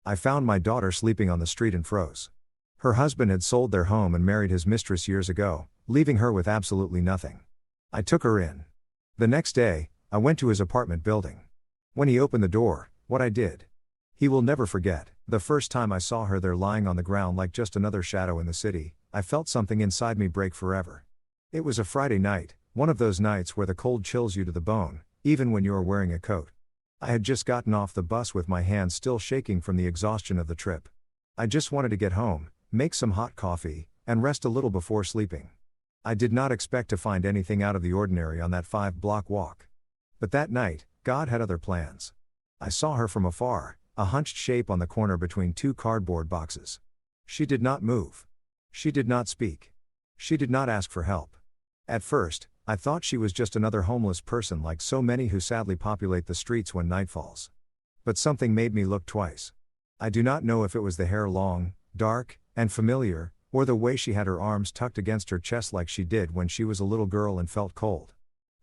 I found my daughter sleeping on the street and froze. Her husband had sold their home and married his mistress years ago, leaving her with absolutely nothing. I took her in. The next day, I went to his apartment building. When he opened the door, what I did. He will never forget. The first time I saw her there lying on the ground like just another shadow in the city, I felt something inside me break forever. It was a Friday night, one of those nights where the cold chills you to the bone, even when you are wearing a coat. I had just gotten off the bus with my hands still shaking from the exhaustion of the trip. I just wanted to get home, make some hot coffee, and rest a little before sleeping. I did not expect to find anything out of the ordinary on that 5-block walk. But that night, God had other plans. I saw her from afar, a hunched shape on the corner between two cardboard boxes. She did not move. She did not speak. She did not ask for help. At first, I thought she was just another homeless person like so many who sadly populate the streets when night falls. But something made me look twice. I do not know if it was the hair long, dark, and familiar, or the way she had her arms tucked against her chest like she did when she was a little girl and felt cold.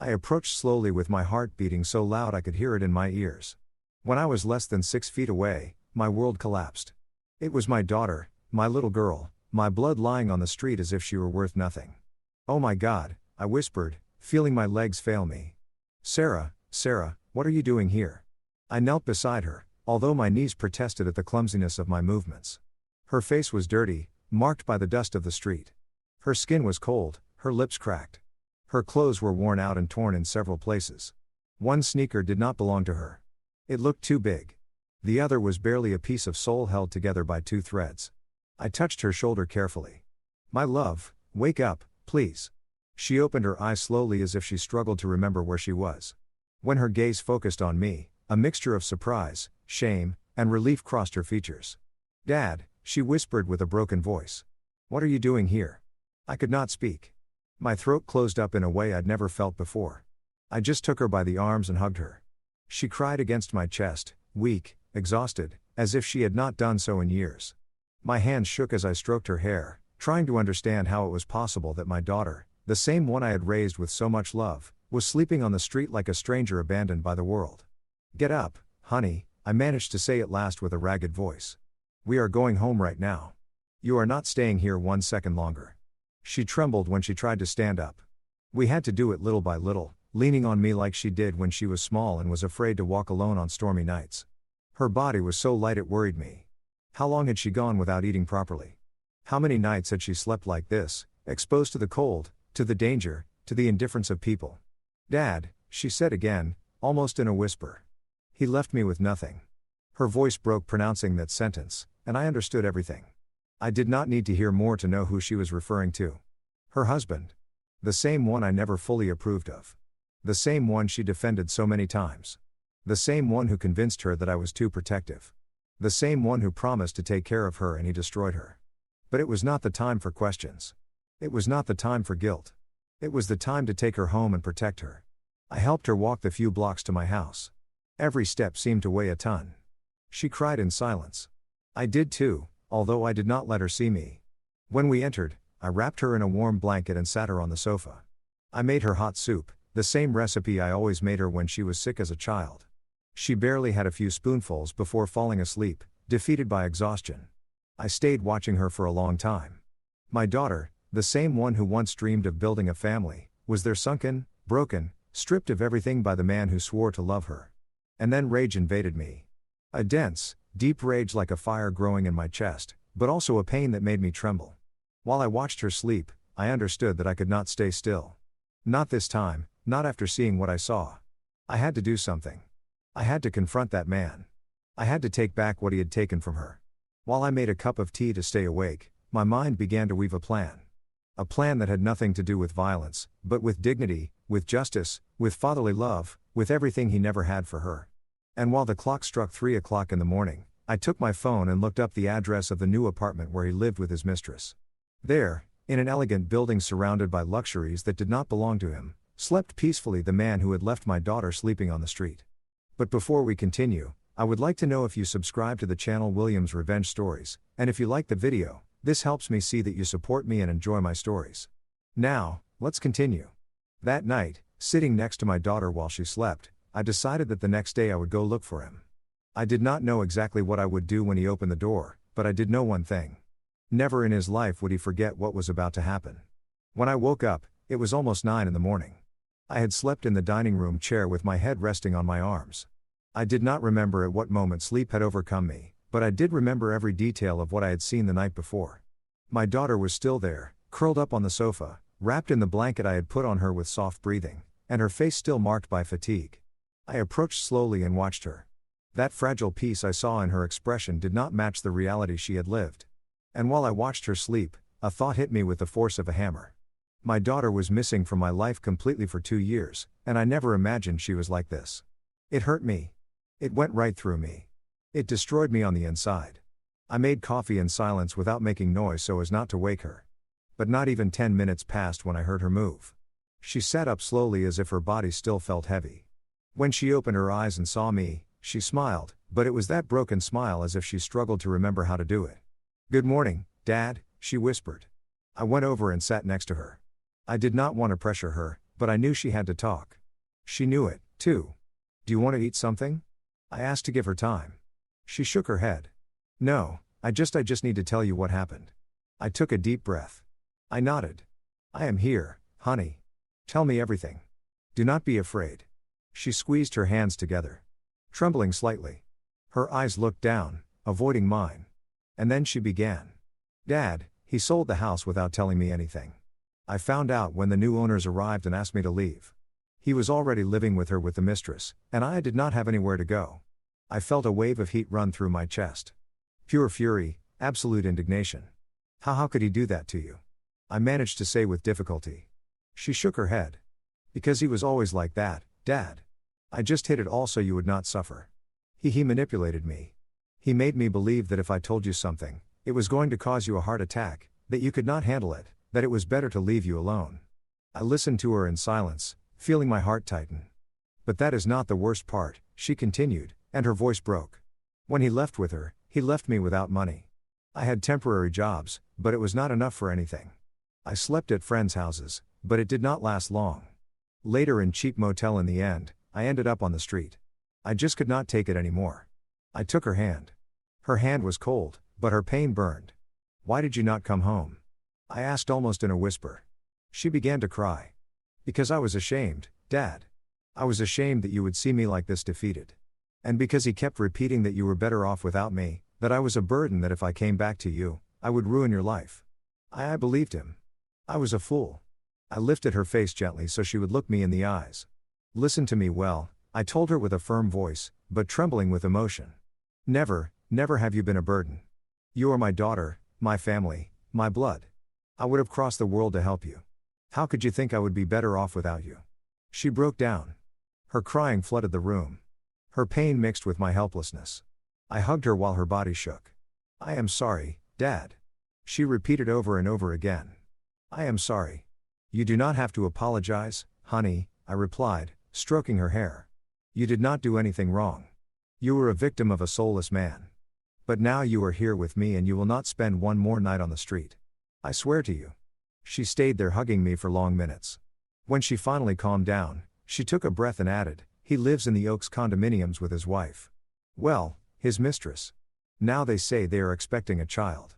I approached slowly with my heart beating so loud I could hear it in my ears. When I was less than 6 feet away, my world collapsed. It was my daughter, my little girl, my blood lying on the street as if she were worth nothing. "Oh my God," I whispered, feeling my legs fail me. Sarah, what are you doing here?" I knelt beside her, although my knees protested at the clumsiness of my movements. Her face was dirty, marked by the dust of the street. Her skin was cold, her lips cracked. Her clothes were worn out and torn in several places. One sneaker did not belong to her. It looked too big. The other was barely a piece of sole held together by 2 threads. I touched her shoulder carefully. "My love, wake up, please." She opened her eyes slowly as if she struggled to remember where she was. When her gaze focused on me, a mixture of surprise, shame, and relief crossed her features. "Dad," she whispered with a broken voice. "What are you doing here?" I could not speak. My throat closed up in a way I'd never felt before. I just took her by the arms and hugged her. She cried against my chest, weak, exhausted, as if she had not done so in years. My hands shook as I stroked her hair, trying to understand how it was possible that my daughter, the same one I had raised with so much love, was sleeping on the street like a stranger abandoned by the world. "Get up, honey," I managed to say at last with a ragged voice. "We are going home right now. You are not staying here 1 second longer." She trembled when she tried to stand up. We had to do it little by little, leaning on me like she did when she was small and was afraid to walk alone on stormy nights. Her body was so light it worried me. How long had she gone without eating properly? How many nights had she slept like this, exposed to the cold, to the danger, to the indifference of people? "Dad," she said again, almost in a whisper. "He left me with nothing." Her voice broke pronouncing that sentence, and I understood everything. I did not need to hear more to know who she was referring to. Her husband. The same one I never fully approved of. The same one she defended so many times. The same one who convinced her that I was too protective. The same one who promised to take care of her and he destroyed her. But it was not the time for questions. It was not the time for guilt. It was the time to take her home and protect her. I helped her walk the few blocks to my house. Every step seemed to weigh a ton. She cried in silence. I did too, although I did not let her see me. When we entered, I wrapped her in a warm blanket and sat her on the sofa. I made her hot soup, the same recipe I always made her when she was sick as a child. She barely had a few spoonfuls before falling asleep, defeated by exhaustion. I stayed watching her for a long time. My daughter, the same one who once dreamed of building a family, was there sunken, broken, stripped of everything by the man who swore to love her. And then rage invaded me. A dense, deep rage like a fire growing in my chest, but also a pain that made me tremble. While I watched her sleep, I understood that I could not stay still. Not this time, not after seeing what I saw. I had to do something. I had to confront that man. I had to take back what he had taken from her. While I made a cup of tea to stay awake, my mind began to weave a plan. A plan that had nothing to do with violence, but with dignity, with justice, with fatherly love, with everything he never had for her. And while the clock struck 3 o'clock in the morning, I took my phone and looked up the address of the new apartment where he lived with his mistress. There, in an elegant building surrounded by luxuries that did not belong to him, slept peacefully the man who had left my daughter sleeping on the street. But before we continue, I would like to know if you subscribe to the channel William's Revenge Stories, and if you like the video, this helps me see that you support me and enjoy my stories. Now, let's continue. That night, sitting next to my daughter while she slept, I decided that the next day I would go look for him. I did not know exactly what I would do when he opened the door, but I did know one thing. Never in his life would he forget what was about to happen. When I woke up, it was almost 9 in the morning. I had slept in the dining room chair with my head resting on my arms. I did not remember at what moment sleep had overcome me, but I did remember every detail of what I had seen the night before. My daughter was still there, curled up on the sofa, wrapped in the blanket I had put on her with soft breathing, and her face still marked by fatigue. I approached slowly and watched her. That fragile piece I saw in her expression did not match the reality she had lived. And while I watched her sleep, a thought hit me with the force of a hammer. My daughter was missing from my life completely for 2 years, and I never imagined she was like this. It hurt me. It went right through me. It destroyed me on the inside. I made coffee in silence without making noise so as not to wake her. But not even 10 minutes passed when I heard her move. She sat up slowly as if her body still felt heavy. When she opened her eyes and saw me, she smiled, but it was that broken smile as if she struggled to remember how to do it. "Good morning, Dad," she whispered. I went over and sat next to her. I did not want to pressure her, but I knew she had to talk. She knew it, too. "Do you want to eat something?" I asked to give her time. She shook her head. "No, I just need to tell you what happened." I took a deep breath. I nodded. "I am here, honey. Tell me everything. Do not be afraid." She squeezed her hands together. Trembling slightly. Her eyes looked down, avoiding mine. And then she began. "Dad, he sold the house without telling me anything. I found out when the new owners arrived and asked me to leave. He was already living with her with the mistress, and I did not have anywhere to go." I felt a wave of heat run through my chest. Pure fury, absolute indignation. How could he do that to you?" I managed to say with difficulty. She shook her head. "Because he was always like that, Dad. I just hid it all so you would not suffer. He manipulated me. He made me believe that if I told you something, it was going to cause you a heart attack, that you could not handle it, that it was better to leave you alone." I listened to her in silence, feeling my heart tighten. "But that is not the worst part," she continued, and her voice broke. "When he left with her, he left me without money. I had temporary jobs, but it was not enough for anything. I slept at friends' houses, but it did not last long. Later in cheap motel in the end, I ended up on the street. I just could not take it anymore." I took her hand. Her hand was cold, but her pain burned. "Why did you not come home?" I asked almost in a whisper. She began to cry. "Because I was ashamed, Dad. I was ashamed that you would see me like this defeated. And because he kept repeating that you were better off without me, that I was a burden, that if I came back to you, I would ruin your life. I believed him. I was a fool." I lifted her face gently so she would look me in the eyes. "Listen to me well," I told her with a firm voice, but trembling with emotion. Never have you been a burden. You are my daughter, my family, my blood. I would have crossed the world to help you. How could you think I would be better off without you?" She broke down. Her crying flooded the room. Her pain mixed with my helplessness. I hugged her while her body shook. "I am sorry, Dad." She repeated over and over again. "I am sorry." "You do not have to apologize, honey," I replied, stroking her hair. "You did not do anything wrong. You were a victim of a soulless man. But now you are here with me and you will not spend one more night on the street. I swear to you." She stayed there hugging me for long minutes. When she finally calmed down, she took a breath and added, "He lives in the Oaks condominiums with his wife. Well, his mistress. Now they say they are expecting a child.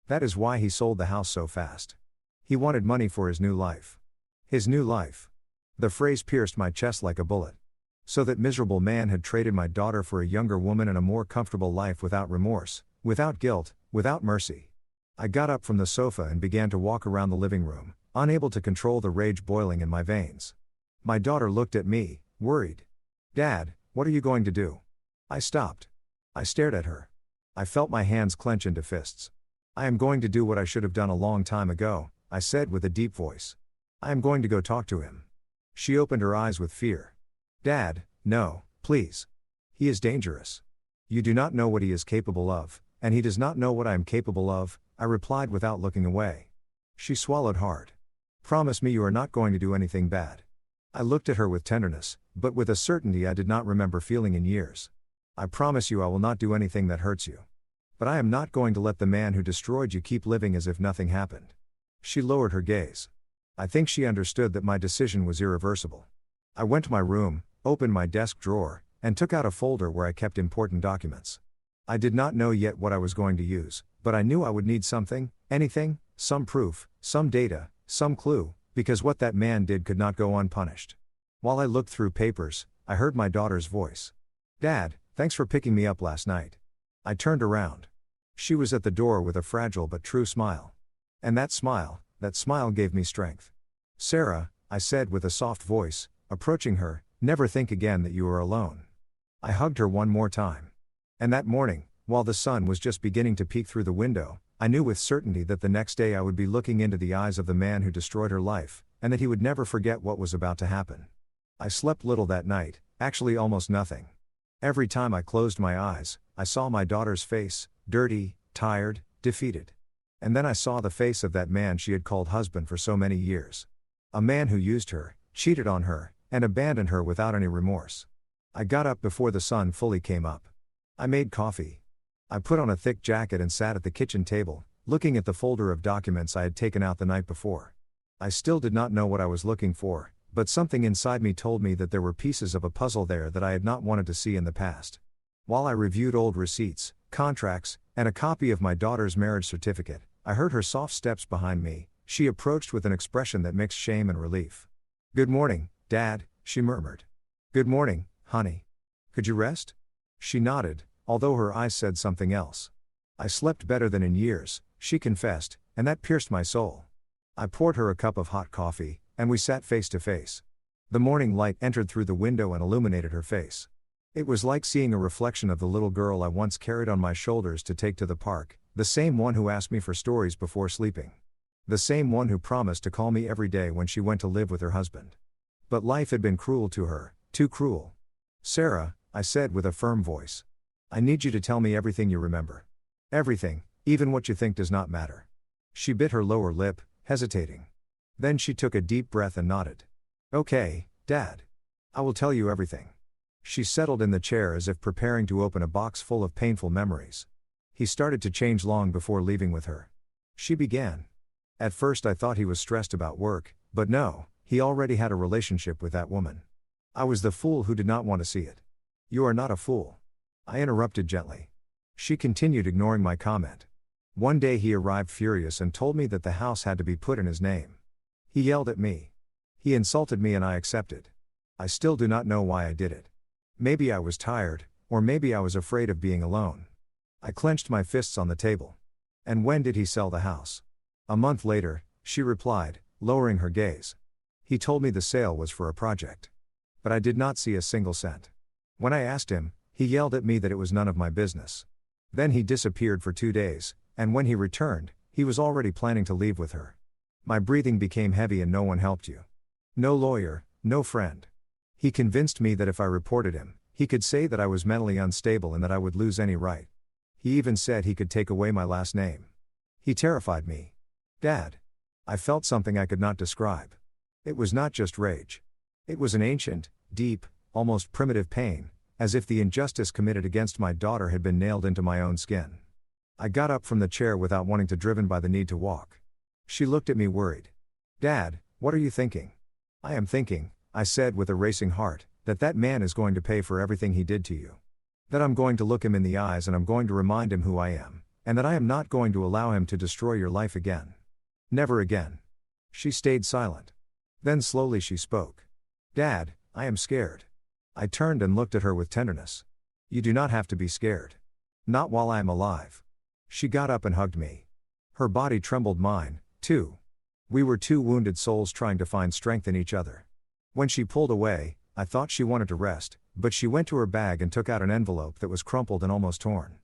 That is why he sold the house so fast. He wanted money for his new life." His new life. The phrase pierced my chest like a bullet. So that miserable man had traded my daughter for a younger woman and a more comfortable life without remorse, without guilt, without mercy. I got up from the sofa and began to walk around the living room, unable to control the rage boiling in my veins. My daughter looked at me, worried. "Dad, what are you going to do?" I stopped. I stared at her. I felt my hands clench into fists. "I am going to do what I should have done a long time ago," I said with a deep voice. "I am going to go talk to him." She opened her eyes with fear. "Dad, no, please. He is dangerous. You do not know what he is capable of, and he does not know what I am capable of," I replied without looking away. She swallowed hard. "Promise me you are not going to do anything bad." I looked at her with tenderness, but with a certainty I did not remember feeling in years. "I promise you I will not do anything that hurts you. But I am not going to let the man who destroyed you keep living as if nothing happened." She lowered her gaze. I think she understood that my decision was irreversible. I went to my room, opened my desk drawer, and took out a folder where I kept important documents. I did not know yet what I was going to use, but I knew I would need something, anything, some proof, some data, some clue, because what that man did could not go unpunished. While I looked through papers, I heard my daughter's voice. "Dad, thanks for picking me up last night." I turned around. She was at the door with a fragile but true smile. And that smile gave me strength. "Sarah," I said with a soft voice, approaching her, "never think again that you are alone." I hugged her one more time. And that morning, while the sun was just beginning to peek through the window, I knew with certainty that the next day I would be looking into the eyes of the man who destroyed her life, and that he would never forget what was about to happen. I slept little that night, actually almost nothing. Every time I closed my eyes, I saw my daughter's face, dirty, tired, defeated. And then I saw the face of that man she had called husband for so many years. A man who used her, cheated on her, and abandoned her without any remorse. I got up before the sun fully came up. I made coffee. I put on a thick jacket and sat at the kitchen table, looking at the folder of documents I had taken out the night before. I still did not know what I was looking for, but something inside me told me that there were pieces of a puzzle there that I had not wanted to see in the past. While I reviewed old receipts, contracts, and a copy of my daughter's marriage certificate, I heard her soft steps behind me. She approached with an expression that mixed shame and relief. "Good morning, Dad," she murmured. "Good morning, honey. Could you rest?" She nodded, although her eyes said something else. "I slept better than in years," she confessed, and that pierced my soul. I poured her a cup of hot coffee, and we sat face to face. The morning light entered through the window and illuminated her face. It was like seeing a reflection of the little girl I once carried on my shoulders to take to the park, the same one who asked me for stories before sleeping. The same one who promised to call me every day when she went to live with her husband. But life had been cruel to her, too cruel. "Sarah," I said with a firm voice. "I need you to tell me everything you remember. Everything, even what you think does not matter." She bit her lower lip, hesitating. Then she took a deep breath and nodded. "Okay, Dad. I will tell you everything." She settled in the chair as if preparing to open a box full of painful memories. He started to change long before leaving with her. She began. "At first I thought he was stressed about work, but no, he already had a relationship with that woman. I was the fool who did not want to see it." "You are not a fool," I interrupted gently. She continued ignoring my comment. "One day he arrived furious and told me that the house had to be put in his name. He yelled at me. He insulted me and I accepted. I still do not know why I did it. Maybe I was tired, or maybe I was afraid of being alone." I clenched my fists on the table. "And when did he sell the house?" "A month later," she replied, lowering her gaze. "He told me the sale was for a project. But I did not see a single cent. When I asked him, he yelled at me that it was none of my business. Then he disappeared for 2 days, and when he returned, he was already planning to leave with her. My breathing became heavy and no one helped you. No lawyer, no friend. He convinced me that if I reported him, he could say that I was mentally unstable and that I would lose any right. He even said he could take away my last name. He terrified me. Dad. I felt something I could not describe. It was not just rage. It was an ancient, deep, almost primitive pain, as if the injustice committed against my daughter had been nailed into my own skin. I got up from the chair without wanting to, driven by the need to walk. She looked at me worried. "Dad, what are you thinking?" "I am thinking," I said with a racing heart, that man is going to pay for everything he did to you. That I'm going to look him in the eyes and I'm going to remind him who I am, and that I am not going to allow him to destroy your life again. Never again." She stayed silent. Then slowly she spoke. "Dad, I am scared." I turned and looked at her with tenderness. "You do not have to be scared. Not while I am alive." She got up and hugged me. Her body trembled, mine, too. We were two wounded souls trying to find strength in each other. When she pulled away, I thought she wanted to rest, but she went to her bag and took out an envelope that was crumpled and almost torn.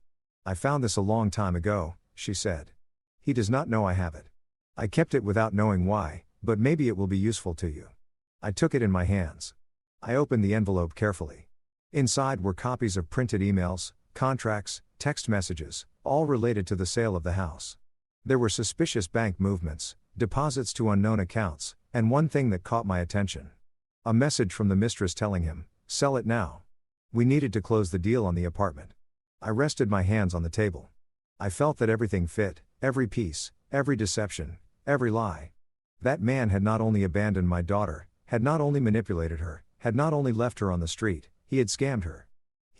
"I found this a long time ago," she said. "He does not know I have it. I kept it without knowing why, but maybe it will be useful to you." I took it in my hands. I opened the envelope carefully. Inside were copies of printed emails, contracts, text messages, all related to the sale of the house. There were suspicious bank movements, deposits to unknown accounts, and one thing that caught my attention. A message from the mistress telling him, "Sell it now." We needed to close the deal on the apartment. I rested my hands on the table. I felt that everything fit, every piece, every deception, every lie. That man had not only abandoned my daughter, had not only manipulated her, had not only left her on the street, he had scammed her.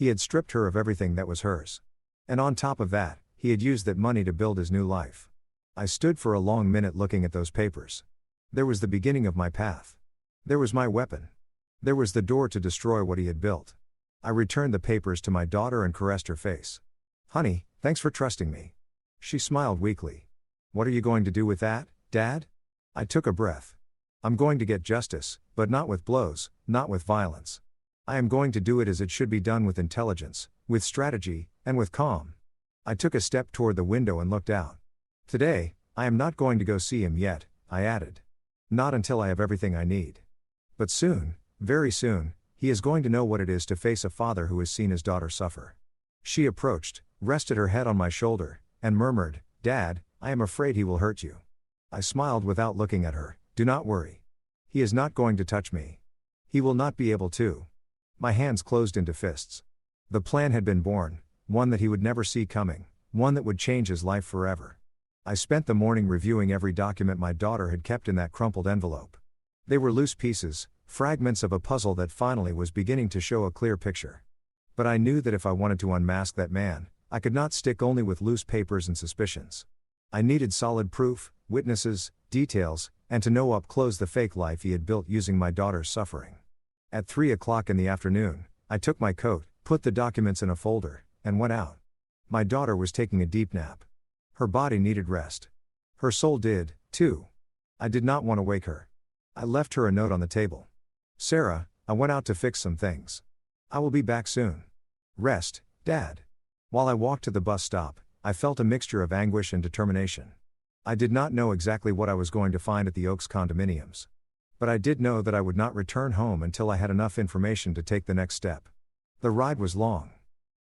He had stripped her of everything that was hers. And on top of that, he had used that money to build his new life. I stood for a long minute looking at those papers. There was the beginning of my path. There was my weapon. There was the door to destroy what he had built. I returned the papers to my daughter and caressed her face. "Honey, thanks for trusting me." She smiled weakly. "What are you going to do with that, Dad?" I took a breath. "I'm going to get justice, but not with blows, not with violence. I am going to do it as it should be done, with intelligence, with strategy, and with calm." I took a step toward the window and looked out. "Today, I am not going to go see him yet," I added. "Not until I have everything I need. But soon, very soon, he is going to know what it is to face a father who has seen his daughter suffer." She approached, rested her head on my shoulder, and murmured, "Dad, I am afraid he will hurt you." I smiled without looking at her. "Do not worry. He is not going to touch me. He will not be able to." My hands closed into fists. The plan had been born, one that he would never see coming, one that would change his life forever. I spent the morning reviewing every document my daughter had kept in that crumpled envelope. They were loose pieces, fragments of a puzzle that finally was beginning to show a clear picture. But I knew that if I wanted to unmask that man, I could not stick only with loose papers and suspicions. I needed solid proof, witnesses, details, and to know up close the fake life he had built using my daughter's suffering. At 3 o'clock in the afternoon, I took my coat, put the documents in a folder, and went out. My daughter was taking a deep nap. Her body needed rest. Her soul did, too. I did not want to wake her. I left her a note on the table. "Sarah, I went out to fix some things. I will be back soon. Rest, Dad." While I walked to the bus stop, I felt a mixture of anguish and determination. I did not know exactly what I was going to find at the Oaks condominiums. But I did know that I would not return home until I had enough information to take the next step. The ride was long.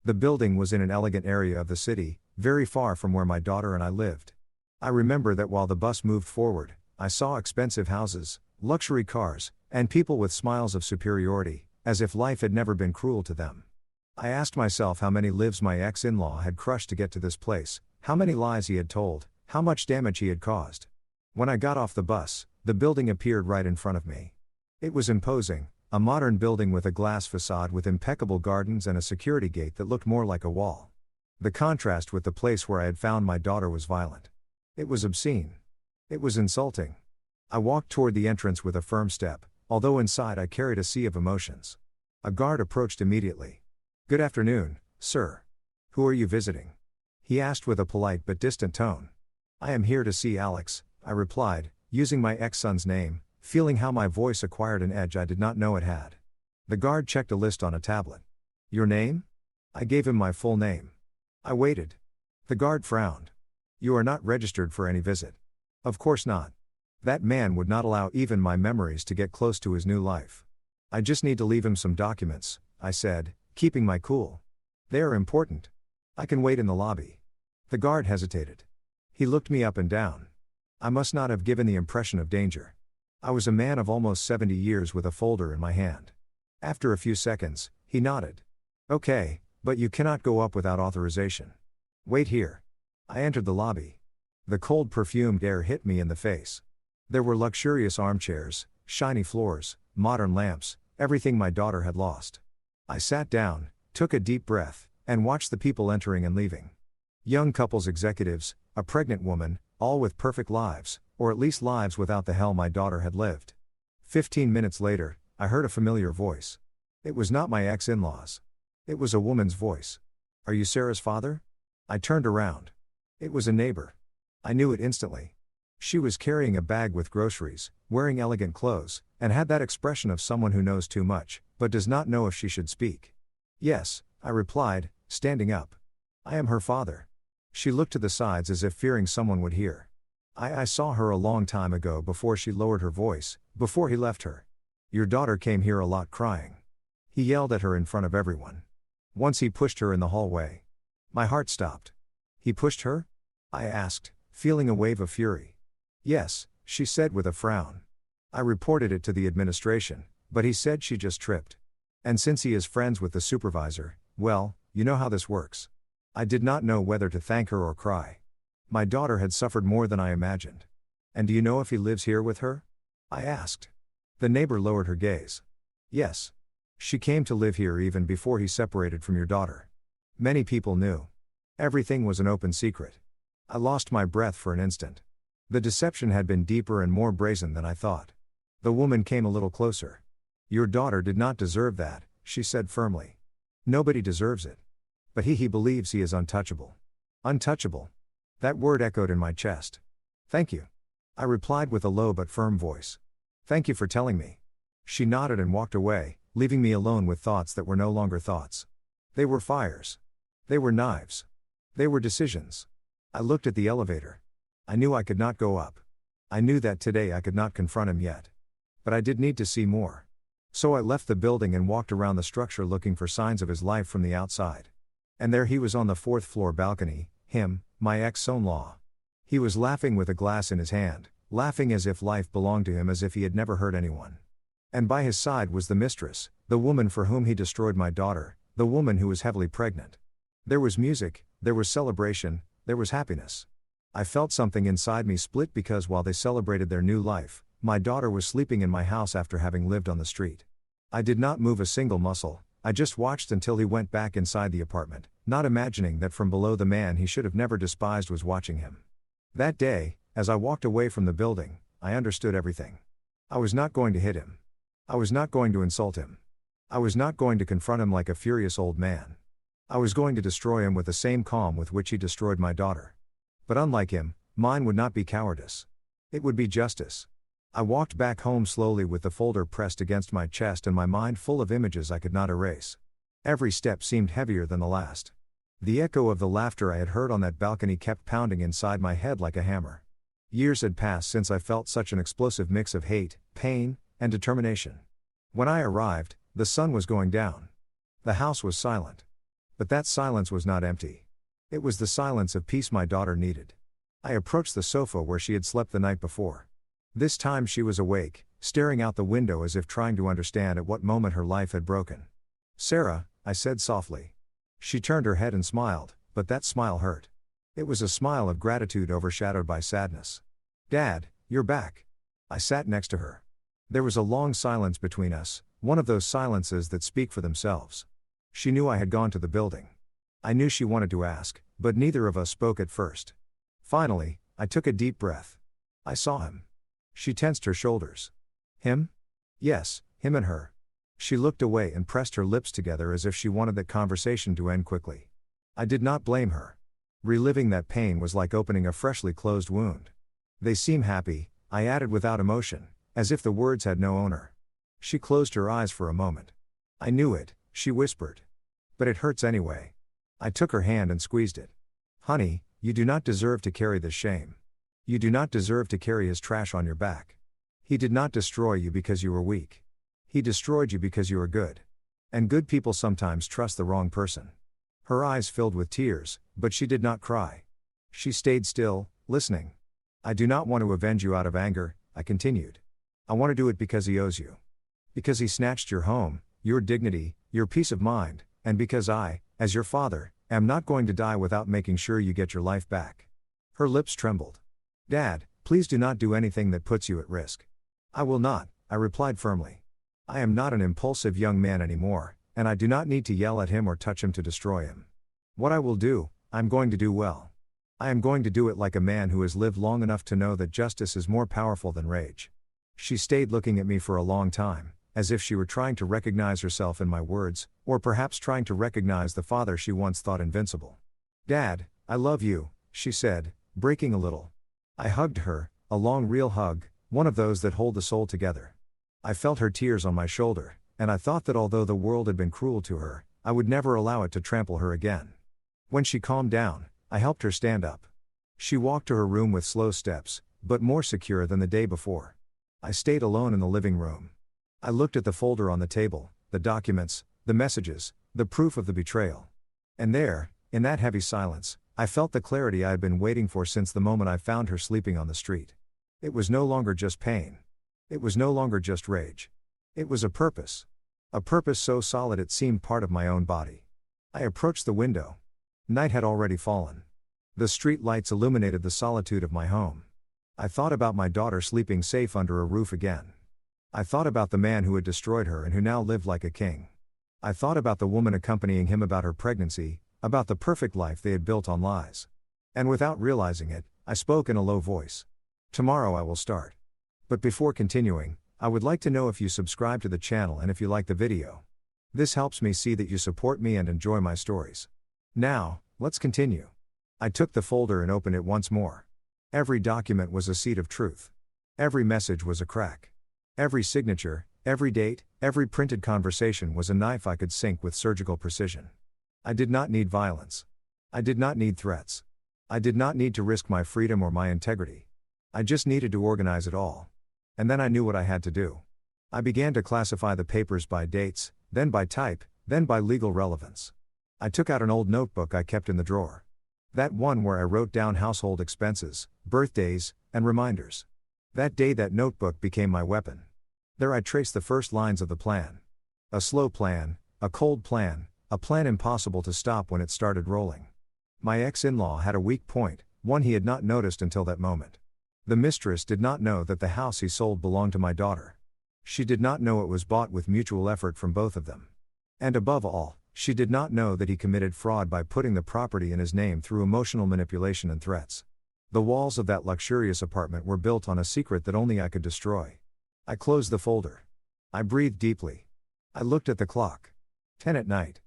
The building was in an elegant area of the city, very far from where my daughter and I lived. I remember that while the bus moved forward, I saw expensive houses, luxury cars, and people with smiles of superiority, as if life had never been cruel to them. I asked myself how many lives my ex-in-law had crushed to get to this place, how many lies he had told, how much damage he had caused. When I got off the bus, the building appeared right in front of me. It was imposing, a modern building with a glass facade with impeccable gardens and a security gate that looked more like a wall. The contrast with the place where I had found my daughter was violent. It was obscene. It was insulting. I walked toward the entrance with a firm step, although inside I carried a sea of emotions. A guard approached immediately. "Good afternoon, sir. Who are you visiting?" he asked with a polite but distant tone. "I am here to see Alex," I replied, using my ex-son's name, feeling how my voice acquired an edge I did not know it had. The guard checked a list on a tablet. "Your name?" I gave him my full name. I waited. The guard frowned. "You are not registered for any visit." Of course not. That man would not allow even my memories to get close to his new life. "I just need to leave him some documents," I said, keeping my cool. "They are important. I can wait in the lobby." The guard hesitated. He looked me up and down. I must not have given the impression of danger. I was a man of almost 70 years with a folder in my hand. After a few seconds, he nodded. "Okay, but you cannot go up without authorization. Wait here." I entered the lobby. The cold perfumed air hit me in the face. There were luxurious armchairs, shiny floors, modern lamps, everything my daughter had lost. I sat down, took a deep breath, and watched the people entering and leaving. Young couples, executives, a pregnant woman, all with perfect lives, or at least lives without the hell my daughter had lived. 15 minutes later, I heard a familiar voice. It was not my ex-in-law's. It was a woman's voice. "Are you Sarah's father?" I turned around. It was a neighbor. I knew it instantly. She was carrying a bag with groceries, wearing elegant clothes, and had that expression of someone who knows too much, but does not know if she should speak. "Yes," I replied, standing up. "I am her father." She looked to the sides as if fearing someone would hear. I saw her a long time ago before she lowered her voice, before he left her. "Your daughter came here a lot crying." He yelled at her in front of everyone. Once he pushed her in the hallway. My heart stopped. "He pushed her?" I asked, feeling a wave of fury. "Yes," she said with a frown. "I reported it to the administration, but he said she just tripped. And since he is friends with the supervisor, well, you know how this works." I did not know whether to thank her or cry. My daughter had suffered more than I imagined. "And do you know if he lives here with her?" I asked. The neighbor lowered her gaze. "Yes. She came to live here even before he separated from your daughter. Many people knew. Everything was an open secret. I lost my breath for an instant. The deception had been deeper and more brazen than I thought. The woman came a little closer. Your daughter did not deserve that, she said firmly. Nobody deserves it. But he believes he is untouchable. Untouchable. That word echoed in my chest. Thank you. I replied with a low but firm voice. Thank you for telling me. She nodded and walked away, leaving me alone with thoughts that were no longer thoughts. They were fires. They were knives. They were decisions. I looked at the elevator. I knew I could not go up. I knew that today I could not confront him yet. But I did need to see more. So I left the building and walked around the structure looking for signs of his life from the outside. And there he was on the 4th floor balcony, him, my ex-son-in-law. He was laughing with a glass in his hand, laughing as if life belonged to him, as if he had never hurt anyone. And by his side was the mistress, the woman for whom he destroyed my daughter, the woman who was heavily pregnant. There was music, there was celebration, there was happiness. I felt something inside me split because while they celebrated their new life, my daughter was sleeping in my house after having lived on the street. I did not move a single muscle, I just watched until he went back inside the apartment, not imagining that from below the man he should have never despised was watching him. That day, as I walked away from the building, I understood everything. I was not going to hit him. I was not going to insult him. I was not going to confront him like a furious old man. I was going to destroy him with the same calm with which he destroyed my daughter. But unlike him, mine would not be cowardice. It would be justice. I walked back home slowly with the folder pressed against my chest and my mind full of images I could not erase. Every step seemed heavier than the last. The echo of the laughter I had heard on that balcony kept pounding inside my head like a hammer. Years had passed since I felt such an explosive mix of hate, pain, and determination. When I arrived, the sun was going down. The house was silent. But that silence was not empty. It was the silence of peace my daughter needed. I approached the sofa where she had slept the night before. This time she was awake, staring out the window as if trying to understand at what moment her life had broken. Sarah, I said softly. She turned her head and smiled, but that smile hurt. It was a smile of gratitude overshadowed by sadness. Dad, you're back. I sat next to her. There was a long silence between us, one of those silences that speak for themselves. She knew I had gone to the building. I knew she wanted to ask, but neither of us spoke at first. Finally, I took a deep breath. I saw him. She tensed her shoulders. Him? Yes, him and her. She looked away and pressed her lips together as if she wanted that conversation to end quickly. I did not blame her. Reliving that pain was like opening a freshly closed wound. They seem happy, I added without emotion, as if the words had no owner. She closed her eyes for a moment. I knew it, she whispered. But it hurts anyway. I took her hand and squeezed it. Honey, you do not deserve to carry this shame. You do not deserve to carry his trash on your back. He did not destroy you because you were weak. He destroyed you because you are good. And good people sometimes trust the wrong person. Her eyes filled with tears, but she did not cry. She stayed still, listening. I do not want to avenge you out of anger, I continued. I want to do it because he owes you. Because he snatched your home, your dignity, your peace of mind, and because I, as your father, am not going to die without making sure you get your life back. Her lips trembled. Dad, please do not do anything that puts you at risk. I will not, I replied firmly. I am not an impulsive young man anymore, and I do not need to yell at him or touch him to destroy him. What I will do, I'm going to do well. I am going to do it like a man who has lived long enough to know that justice is more powerful than rage. She stayed looking at me for a long time, as if she were trying to recognize herself in my words, or perhaps trying to recognize the father she once thought invincible. Dad, I love you, she said, breaking a little. I hugged her, a long real hug, one of those that hold the soul together. I felt her tears on my shoulder, and I thought that although the world had been cruel to her, I would never allow it to trample her again. When she calmed down, I helped her stand up. She walked to her room with slow steps, but more secure than the day before. I stayed alone in the living room. I looked at the folder on the table, the documents, the messages, the proof of the betrayal. And there, in that heavy silence, I felt the clarity I had been waiting for since the moment I found her sleeping on the street. It was no longer just pain. It was no longer just rage. It was a purpose. A purpose so solid it seemed part of my own body. I approached the window. Night had already fallen. The street lights illuminated the solitude of my home. I thought about my daughter sleeping safe under a roof again. I thought about the man who had destroyed her and who now lived like a king. I thought about the woman accompanying him about her pregnancy, about the perfect life they had built on lies. And without realizing it, I spoke in a low voice. Tomorrow I will start. But before continuing, I would like to know if you subscribe to the channel and if you like the video. This helps me see that you support me and enjoy my stories. Now, let's continue. I took the folder and opened it once more. Every document was a seed of truth. Every message was a crack. Every signature, every date, every printed conversation was a knife I could sink with surgical precision. I did not need violence. I did not need threats. I did not need to risk my freedom or my integrity. I just needed to organize it all. And then I knew what I had to do. I began to classify the papers by dates, then by type, then by legal relevance. I took out an old notebook I kept in the drawer. That one where I wrote down household expenses, birthdays, and reminders. That day that notebook became my weapon. There I traced the first lines of the plan. A slow plan, a cold plan, a plan impossible to stop when it started rolling. My ex-in-law had a weak point, one he had not noticed until that moment. The mistress did not know that the house he sold belonged to my daughter. She did not know it was bought with mutual effort from both of them. And above all, she did not know that he committed fraud by putting the property in his name through emotional manipulation and threats. The walls of that luxurious apartment were built on a secret that only I could destroy. I closed the folder. I breathed deeply. I looked at the clock. 10 at night.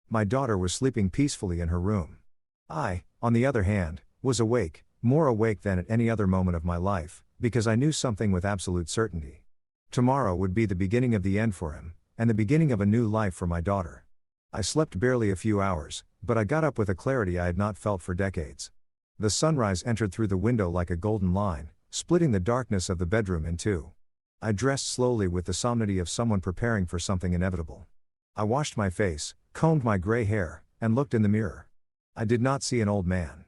My daughter was sleeping peacefully in her room. I, on the other hand, was awake, more awake than at any other moment of my life, because I knew something with absolute certainty. Tomorrow would be the beginning of the end for him, and the beginning of a new life for my daughter. I slept barely a few hours, but I got up with a clarity I had not felt for decades. The sunrise entered through the window like a golden line, splitting the darkness of the bedroom in two. I dressed slowly with the solemnity of someone preparing for something inevitable. I washed my face, combed my gray hair, and looked in the mirror. I did not see an old man.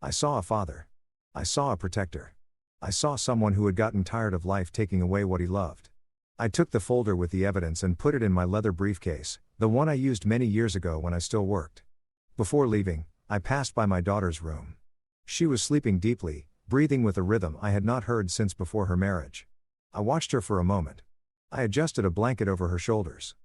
I saw a father. I saw a protector. I saw someone who had gotten tired of life taking away what he loved. I took the folder with the evidence and put it in my leather briefcase, the one I used many years ago when I still worked. Before leaving, I passed by my daughter's room. She was sleeping deeply, breathing with a rhythm I had not heard since before her marriage. I watched her for a moment. I adjusted a blanket over her shoulders.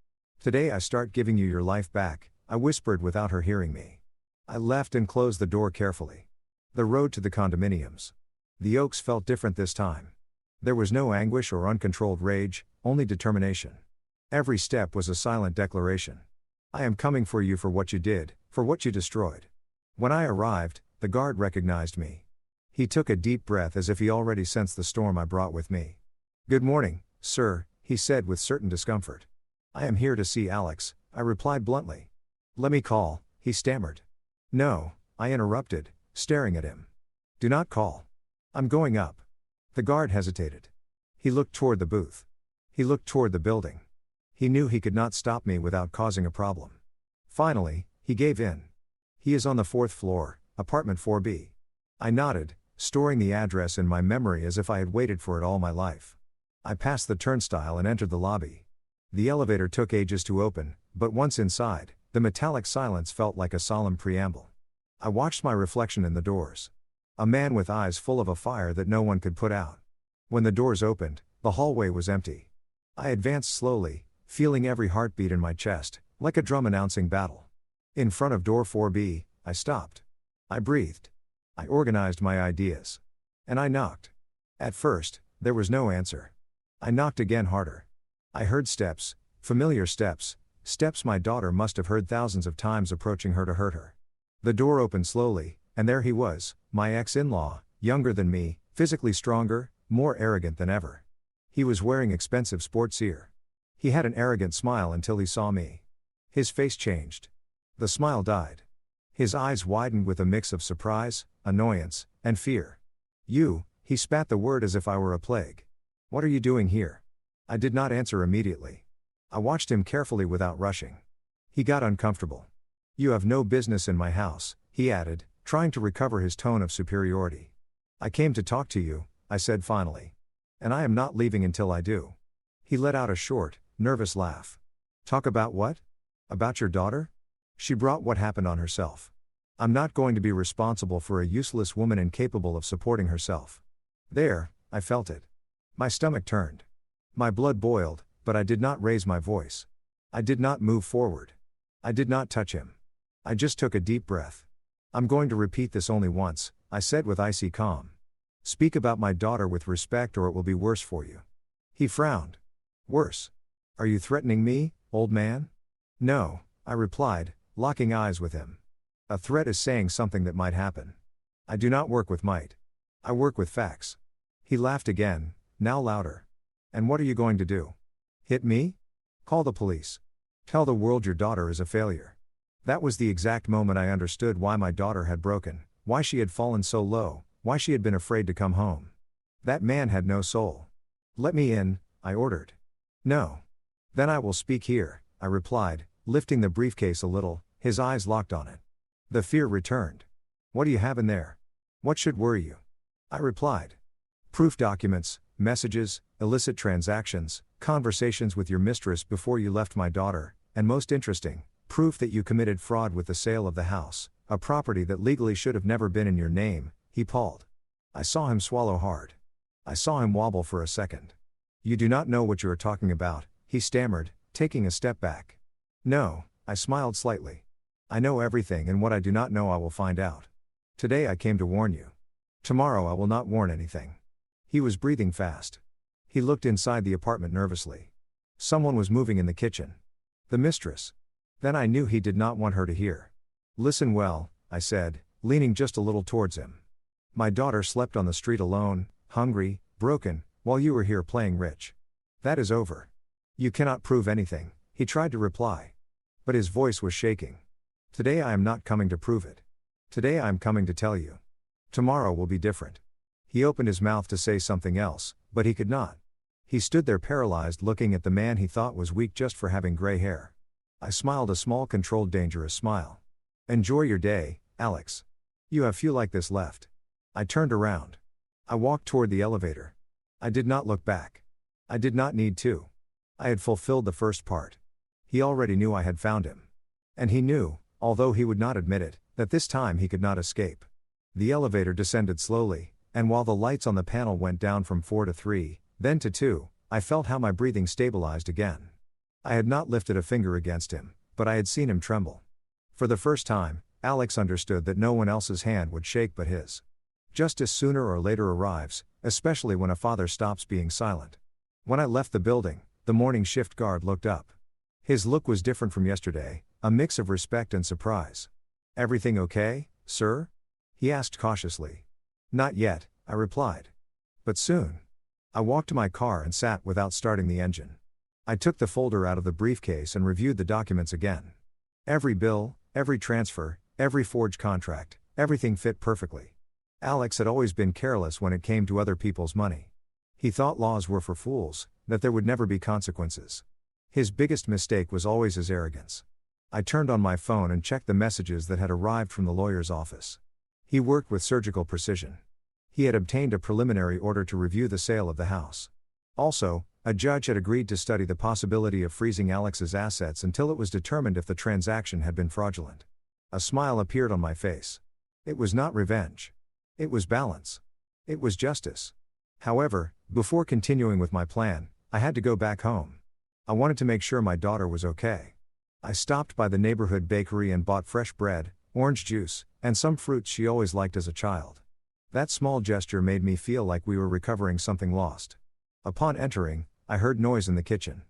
Today I start giving you your life back, I whispered without her hearing me. I left and closed the door carefully. The road to the condominiums. The Oaks felt different this time. There was no anguish or uncontrolled rage, only determination. Every step was a silent declaration. I am coming for you for what you did, for what you destroyed. When I arrived, the guard recognized me. He took a deep breath as if he already sensed the storm I brought with me. "Good morning, sir," he said with certain discomfort. "I am here to see Alex," I replied bluntly. "Let me call," he stammered. "No," I interrupted, staring at him. "Do not call. I'm going up." The guard hesitated. He looked toward the booth. He looked toward the building. He knew he could not stop me without causing a problem. Finally, he gave in. "He is on the 4th floor, apartment 4B. I nodded, storing the address in my memory as if I had waited for it all my life. I passed the turnstile and entered the lobby. The elevator took ages to open, but once inside, the metallic silence felt like a solemn preamble. I watched my reflection in the doors. A man with eyes full of a fire that no one could put out. When the doors opened, the hallway was empty. I advanced slowly, feeling every heartbeat in my chest, like a drum announcing battle. In front of door 4B, I stopped. I breathed. I organized my ideas. And I knocked. At first, there was no answer. I knocked again harder. I heard steps, familiar steps, steps my daughter must have heard thousands of times approaching her to hurt her. The door opened slowly, and there he was, my ex-in-law, younger than me, physically stronger, more arrogant than ever. He was wearing expensive sports gear. He had an arrogant smile until he saw me. His face changed. The smile died. His eyes widened with a mix of surprise, annoyance, and fear. "You," he spat the word as if I were a plague. "What are you doing here?" I did not answer immediately. I watched him carefully without rushing. He got uncomfortable. "You have no business in my house," he added, trying to recover his tone of superiority. "I came to talk to you," I said finally. "And I am not leaving until I do." He let out a short, nervous laugh. "Talk about what? About your daughter? She brought what happened on herself. I'm not going to be responsible for a useless woman incapable of supporting herself." There, I felt it. My stomach turned. My blood boiled, but I did not raise my voice. I did not move forward. I did not touch him. I just took a deep breath. I'm going to repeat this only once, I said with icy calm. Speak about my daughter with respect or it will be worse for you. He frowned. Worse? Are you threatening me, old man? No, I replied, locking eyes with him. A threat is saying something that might happen. I do not work with might. I work with facts. He laughed again, now louder. And what are you going to do? Hit me? Call the police. Tell the world your daughter is a failure. That was the exact moment I understood why my daughter had broken, why she had fallen so low, why she had been afraid to come home. That man had no soul. Let me in, I ordered. No. Then I will speak here, I replied, lifting the briefcase a little, his eyes locked on it. The fear returned. What do you have in there? What should worry you? I replied. Proof documents, messages, illicit transactions, conversations with your mistress before you left my daughter, and most interesting, proof that you committed fraud with the sale of the house, a property that legally should have never been in your name, he paused. I saw him swallow hard. I saw him wobble for a second. You do not know what you are talking about, he stammered, taking a step back. No, I smiled slightly. I know everything and what I do not know I will find out. Today I came to warn you. Tomorrow I will not warn anything. He was breathing fast. He looked inside the apartment nervously. Someone was moving in the kitchen. The mistress. Then I knew he did not want her to hear. Listen well, I said, leaning just a little towards him. My daughter slept on the street alone, hungry, broken, while you were here playing rich. That is over. You cannot prove anything, he tried to reply. But his voice was shaking. Today I am not coming to prove it. Today I am coming to tell you. Tomorrow will be different. He opened his mouth to say something else, but he could not. He stood there paralyzed looking at the man he thought was weak just for having gray hair. I smiled a small controlled dangerous smile. Enjoy your day, Alex. You have few like this left. I turned around. I walked toward the elevator. I did not look back. I did not need to. I had fulfilled the first part. He already knew I had found him. And he knew, although he would not admit it, that this time he could not escape. The elevator descended slowly, and while the lights on the panel went down from 4 to 3, then to 2, I felt how my breathing stabilized again. I had not lifted a finger against him, but I had seen him tremble. For the first time, Alex understood that no one else's hand would shake but his. Justice sooner or later arrives, especially when a father stops being silent. When I left the building, the morning shift guard looked up. His look was different from yesterday, a mix of respect and surprise. Everything okay, sir? He asked cautiously. Not yet, I replied. But soon. I walked to my car and sat without starting the engine. I took the folder out of the briefcase and reviewed the documents again. Every bill, every transfer, every forged contract, everything fit perfectly. Alex had always been careless when it came to other people's money. He thought laws were for fools, that there would never be consequences. His biggest mistake was always his arrogance. I turned on my phone and checked the messages that had arrived from the lawyer's office. He worked with surgical precision. He had obtained a preliminary order to review the sale of the house. Also, a judge had agreed to study the possibility of freezing Alex's assets until it was determined if the transaction had been fraudulent. A smile appeared on my face. It was not revenge. It was balance. It was justice. However, before continuing with my plan, I had to go back home. I wanted to make sure my daughter was okay. I stopped by the neighborhood bakery and bought fresh bread, orange juice, and some fruits she always liked as a child. That small gesture made me feel like we were recovering something lost. Upon entering, I heard noise in the kitchen.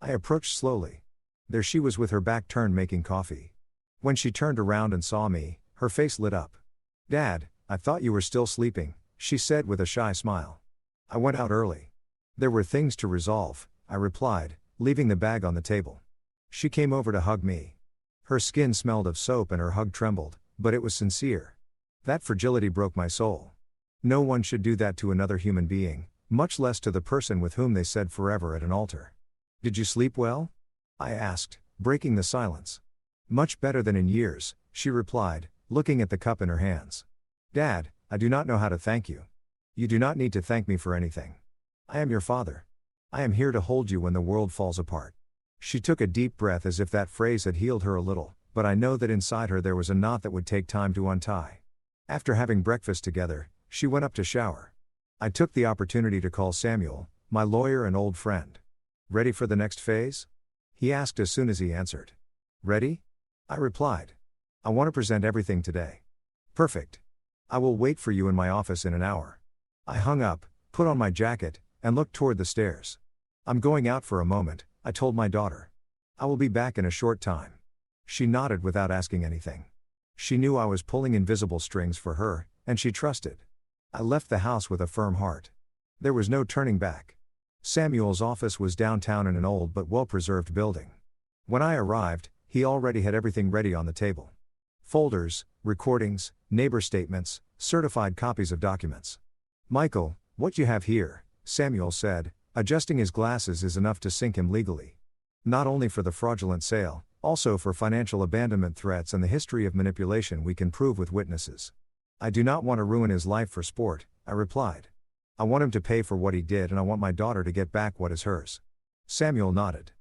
I approached slowly. There she was with her back turned making coffee. When she turned around and saw me, her face lit up. "Dad, I thought you were still sleeping," she said with a shy smile. "I went out early. There were things to resolve," I replied, leaving the bag on the table. She came over to hug me. Her skin smelled of soap and her hug trembled, but it was sincere. That fragility broke my soul. No one should do that to another human being, much less to the person with whom they said forever at an altar. "Did you sleep well?" I asked, breaking the silence. "Much better than in years," she replied, looking at the cup in her hands. "Dad, I do not know how to thank you. You do not need to thank me for anything. I am your father. I am here to hold you when the world falls apart." She took a deep breath as if that phrase had healed her a little, but I know that inside her there was a knot that would take time to untie. After having breakfast together, she went up to shower. I took the opportunity to call Samuel, my lawyer and old friend. Ready for the next phase? He asked as soon as he answered. Ready? I replied. I want to present everything today. Perfect. I will wait for you in my office in an hour. I hung up, put on my jacket, and looked toward the stairs. I'm going out for a moment, I told my daughter. I will be back in a short time. She nodded without asking anything. She knew I was pulling invisible strings for her, and she trusted. I left the house with a firm heart. There was no turning back. Samuel's office was downtown in an old but well-preserved building. When I arrived, he already had everything ready on the table. Folders, recordings, neighbor statements, certified copies of documents. Michael, what you have here, Samuel said, adjusting his glasses is enough to sink him legally. Not only for the fraudulent sale, also for financial abandonment threats and the history of manipulation we can prove with witnesses. I do not want to ruin his life for sport, I replied. I want him to pay for what he did and I want my daughter to get back what is hers. Samuel nodded.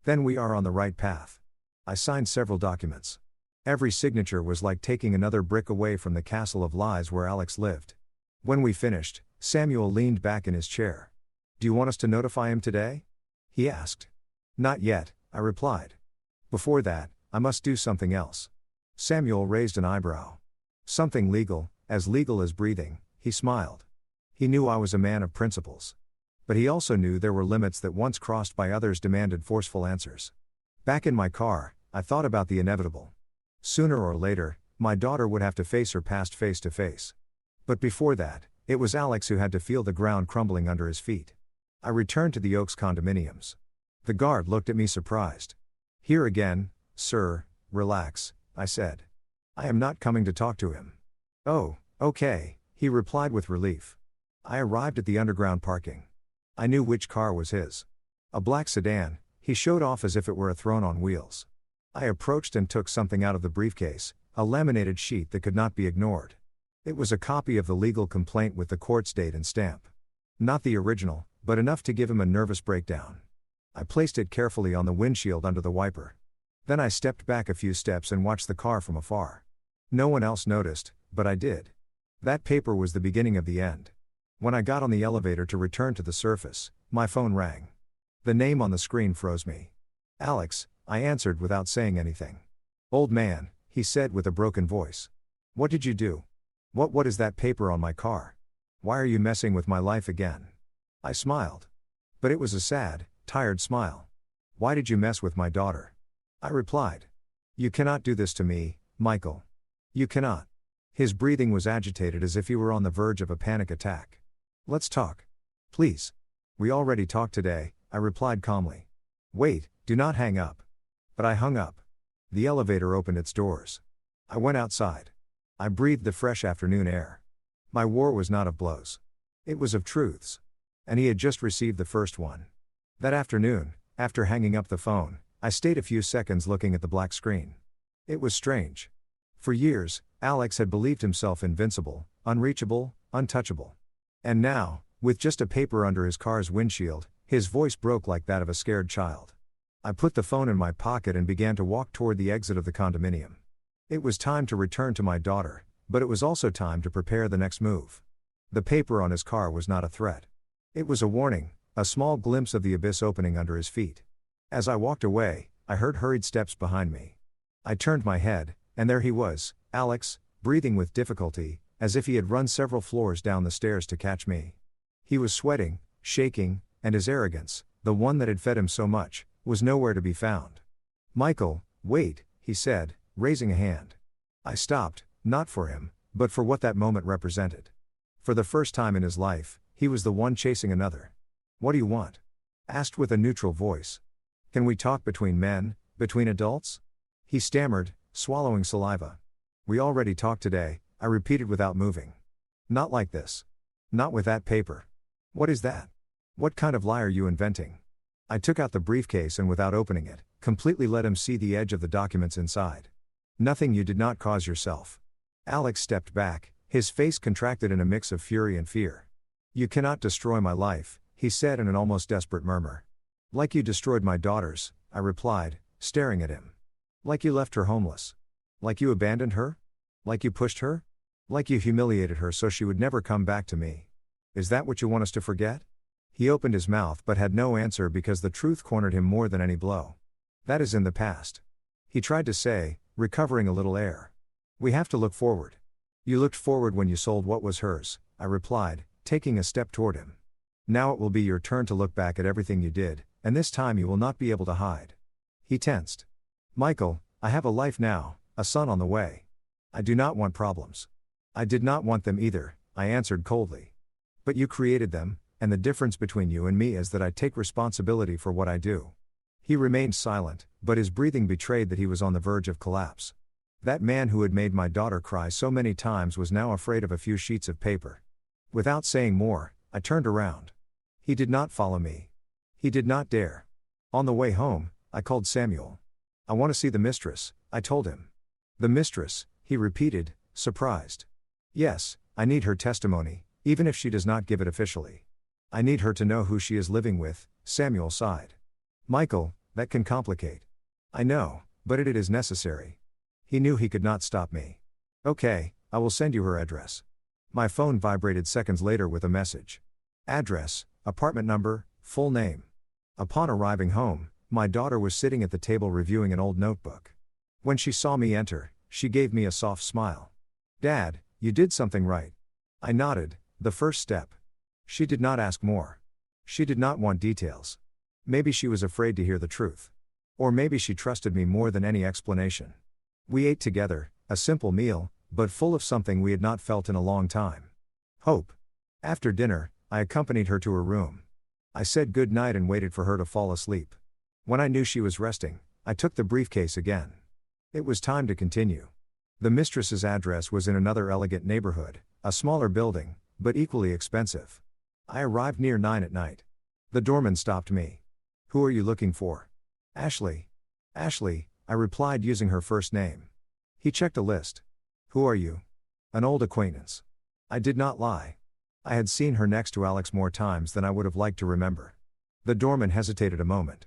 Then we are on the right path. I signed several documents. Every signature was like taking another brick away from the castle of lies where Alex lived. When we finished, Samuel leaned back in his chair. Do you want us to notify him today? He asked. Not yet, I replied. Before that, I must do something else. Samuel raised an eyebrow. Something legal as breathing, he smiled. He knew I was a man of principles. But he also knew there were limits that once crossed by others demanded forceful answers. Back in my car, I thought about the inevitable. Sooner or later, my daughter would have to face her past face to face. But before that, it was Alex who had to feel the ground crumbling under his feet. I returned to the Oaks condominiums. The guard looked at me surprised. Here again, sir, relax, I said. I am not coming to talk to him. Oh, okay, he replied with relief. I arrived at the underground parking. I knew which car was his. A black sedan, he showed off as if it were a throne on wheels. I approached and took something out of the briefcase, a laminated sheet that could not be ignored. It was a copy of the legal complaint with the court's date and stamp. Not the original, but enough to give him a nervous breakdown. I placed it carefully on the windshield under the wiper. Then I stepped back a few steps and watched the car from afar. No one else noticed, but I did. That paper was the beginning of the end. When I got on the elevator to return to the surface, my phone rang. The name on the screen froze me. Alex, I answered without saying anything. Old man, he said with a broken voice. What did you do? What is that paper on my car? Why are you messing with my life again? I smiled. But it was a sad, tired smile. Why did you mess with my daughter? I replied. You cannot do this to me, Michael. You cannot. His breathing was agitated as if he were on the verge of a panic attack. Let's talk. Please. We already talked today, I replied calmly. Wait, do not hang up. But I hung up. The elevator opened its doors. I went outside. I breathed the fresh afternoon air. My war was not of blows. It was of truths. And he had just received the first one. That afternoon, after hanging up the phone, I stayed a few seconds looking at the black screen. It was strange. For years, Alex had believed himself invincible, unreachable, untouchable. And now, with just a paper under his car's windshield, his voice broke like that of a scared child. I put the phone in my pocket and began to walk toward the exit of the condominium. It was time to return to my daughter, but it was also time to prepare the next move. The paper on his car was not a threat. It was a warning, a small glimpse of the abyss opening under his feet. As I walked away, I heard hurried steps behind me. I turned my head, and there he was, Alex, breathing with difficulty, as if he had run several floors down the stairs to catch me. He was sweating, shaking, and his arrogance, the one that had fed him so much, was nowhere to be found. Michael, wait, he said, raising a hand. I stopped, not for him, but for what that moment represented. For the first time in his life, he was the one chasing another. What do you want? Asked with a neutral voice. Can we talk between men, between adults? He stammered, swallowing saliva. We already talked today, I repeated without moving. Not like this. Not with that paper. What is that? What kind of lie are you inventing? I took out the briefcase and without opening it, completely let him see the edge of the documents inside. Nothing you did not cause yourself. Alex stepped back, his face contracted in a mix of fury and fear. You cannot destroy my life, he said in an almost desperate murmur. Like you destroyed my daughter's, I replied, staring at him. Like you left her homeless. Like you abandoned her? Like you pushed her? Like you humiliated her so she would never come back to me. Is that what you want us to forget? He opened his mouth but had no answer because the truth cornered him more than any blow. That is in the past. He tried to say, recovering a little air. We have to look forward. You looked forward when you sold what was hers, I replied, taking a step toward him. Now it will be your turn to look back at everything you did, and this time you will not be able to hide. He tensed. Michael, I have a life now, a son on the way. I do not want problems. I did not want them either, I answered coldly. But you created them, and the difference between you and me is that I take responsibility for what I do. He remained silent, but his breathing betrayed that he was on the verge of collapse. That man who had made my daughter cry so many times was now afraid of a few sheets of paper. Without saying more, I turned around. He did not follow me. He did not dare. On the way home, I called Samuel. I want to see the mistress, I told him. The mistress, he repeated, surprised. Yes, I need her testimony, even if she does not give it officially. I need her to know who she is living with, Samuel sighed. Michael, that can complicate. I know, but it is necessary. He knew he could not stop me. Okay, I will send you her address. My phone vibrated seconds later with a message. Address, apartment number, full name. Upon arriving home, my daughter was sitting at the table reviewing an old notebook. When she saw me enter, she gave me a soft smile. Dad, you did something right. I nodded, the first step. She did not ask more. She did not want details. Maybe she was afraid to hear the truth. Or maybe she trusted me more than any explanation. We ate together, a simple meal, but full of something we had not felt in a long time. Hope. After dinner, I accompanied her to her room. I said good night and waited for her to fall asleep. When I knew she was resting, I took the briefcase again. It was time to continue. The mistress's address was in another elegant neighborhood, a smaller building, but equally expensive. I arrived near 9 at night. The doorman stopped me. Who are you looking for? Ashley. Ashley, I replied using her first name. He checked a list. Who are you? An old acquaintance. I did not lie. I had seen her next to Alex more times than I would have liked to remember. The doorman hesitated a moment.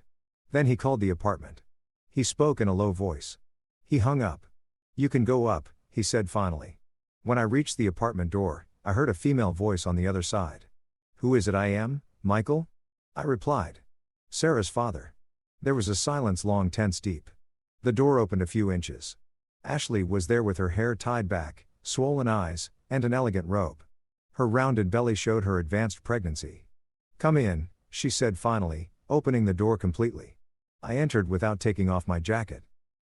Then he called the apartment. He spoke in a low voice. He hung up. You can go up, he said finally. When I reached the apartment door, I heard a female voice on the other side. Who is it I am, Michael? I replied. Sarah's father. There was a silence long tense deep. The door opened a few inches. Ashley was there with her hair tied back, swollen eyes, and an elegant robe. Her rounded belly showed her advanced pregnancy. Come in, she said finally, opening the door completely. I entered without taking off my jacket.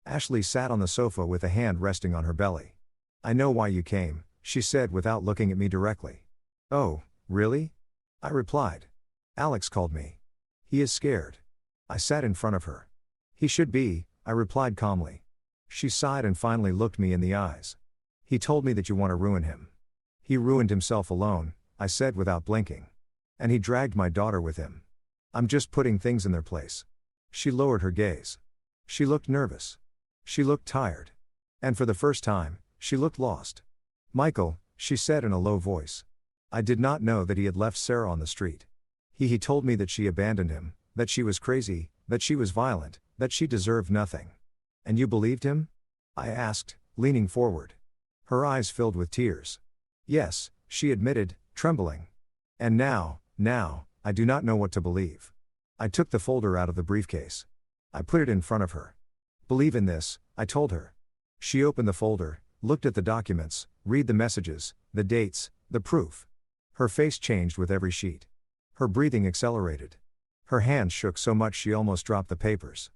Ashley sat on the sofa with a hand resting on her belly. I know why you came, she said without looking at me directly. Oh, really? I replied. Alex called me. He is scared. I sat in front of her. He should be, I replied calmly. She sighed and finally looked me in the eyes. He told me that you want to ruin him. He ruined himself alone, I said without blinking. And he dragged my daughter with him. I'm just putting things in their place. She lowered her gaze. She looked nervous. She looked tired. And for the first time, she looked lost. Michael, she said in a low voice. I did not know that he had left Sarah on the street. He told me that she abandoned him, that she was crazy, that she was violent, that she deserved nothing. And you believed him? I asked, leaning forward. Her eyes filled with tears. Yes, she admitted, trembling. And now, I do not know what to believe. I took the folder out of the briefcase. I put it in front of her. Believe in this, I told her. She opened the folder, looked at the documents, read the messages, the dates, the proof. Her face changed with every sheet. Her breathing accelerated. Her hands shook so much she almost dropped the papers.